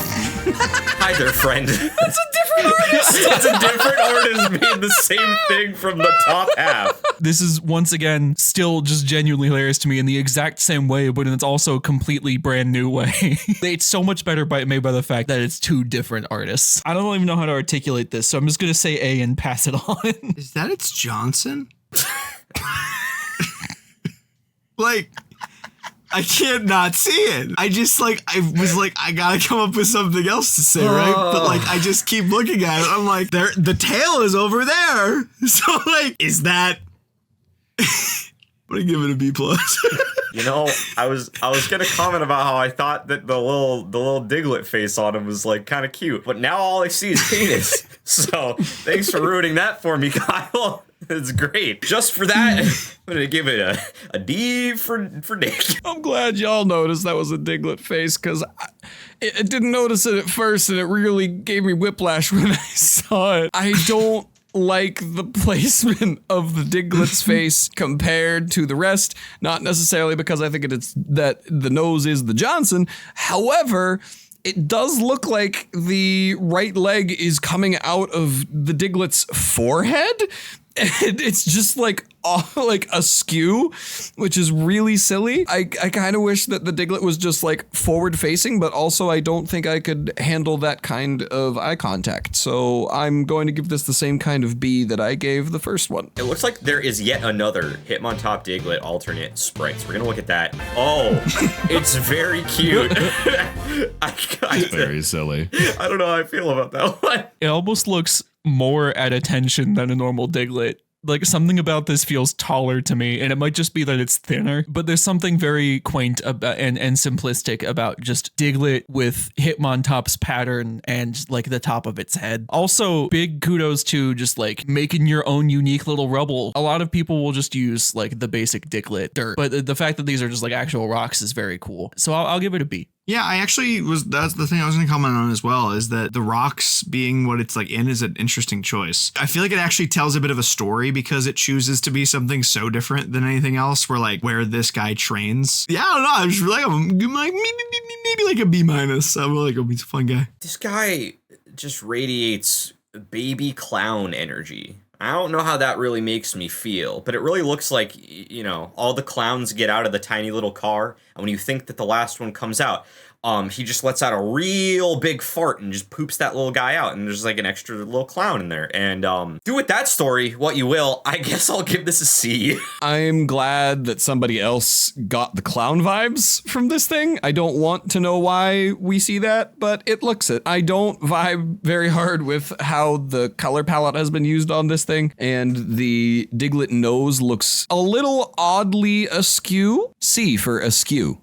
Hi there, friend. That's a different artist. It's a different artist made the same thing from the top half. This is once again still just genuinely hilarious to me in the exact same way, but it's also a completely brand new way. It's so much better made by the fact that it's two different artists. I don't even know how to articulate this, so I'm just gonna say A and pass it on. Is that it's Johnson? Like, I can't not see it. I just I was like, I gotta come up with something else to say, right? But like, I just keep looking at it. I'm like, the tail is over there. So like, is that? I'm gonna give it a B+. You know, I was gonna comment about how I thought that the little Diglett face on him was like kind of cute, but now all I see is penis. So thanks for ruining that for me, Kyle. It's great. Just for that, I'm gonna give it a D for Nick. I'm glad y'all noticed that was a Diglett face, because I didn't notice it at first, and it really gave me whiplash when I saw it. I don't like the placement of the Diglett's face compared to the rest, not necessarily because I think it's that the nose is the Johnson. However, it does look like the right leg is coming out of the Diglett's forehead. And it's just like askew, which is really silly. I kind of wish that the Diglett was just like forward facing, but also I don't think I could handle that kind of eye contact. So I'm going to give this the same kind of B that I gave the first one. It looks like there is yet another Hitmontop Diglett alternate sprite. So we're gonna look at that. Oh, it's very cute. Very silly. I don't know how I feel about that one. It almost looks more at attention than a normal Diglett. Like, something about this feels taller to me, and it might just be that it's thinner, but there's something very quaint about and simplistic about just Diglett with Hitmontop's pattern and like the top of its head. Also, big kudos to just like making your own unique little rubble. A lot of people will just use like the basic Diglett dirt, but the fact that these are just like actual rocks is very cool. So I'll give it a B. Yeah, I actually that's the thing I was going to comment on as well, is that the rocks being what it's like in is an interesting choice. I feel like it actually tells a bit of a story because it chooses to be something so different than anything else, where this guy trains. Yeah, I don't know. I'm just like, maybe like a B-. I'm like, oh, he's a fun guy. This guy just radiates baby clown energy. I don't know how that really makes me feel, but it really looks like, you know, all the clowns get out of the tiny little car, and when you think that the last one comes out, he just lets out a real big fart and just poops that little guy out, and there's like an extra little clown in there. And do with that story what you will. I guess I'll give this a C. I'm glad that somebody else got the clown vibes from this thing. I don't want to know why we see that, but it looks it. I don't vibe very hard with how the color palette has been used on this thing, and the Diglett nose looks a little oddly askew. C for askew.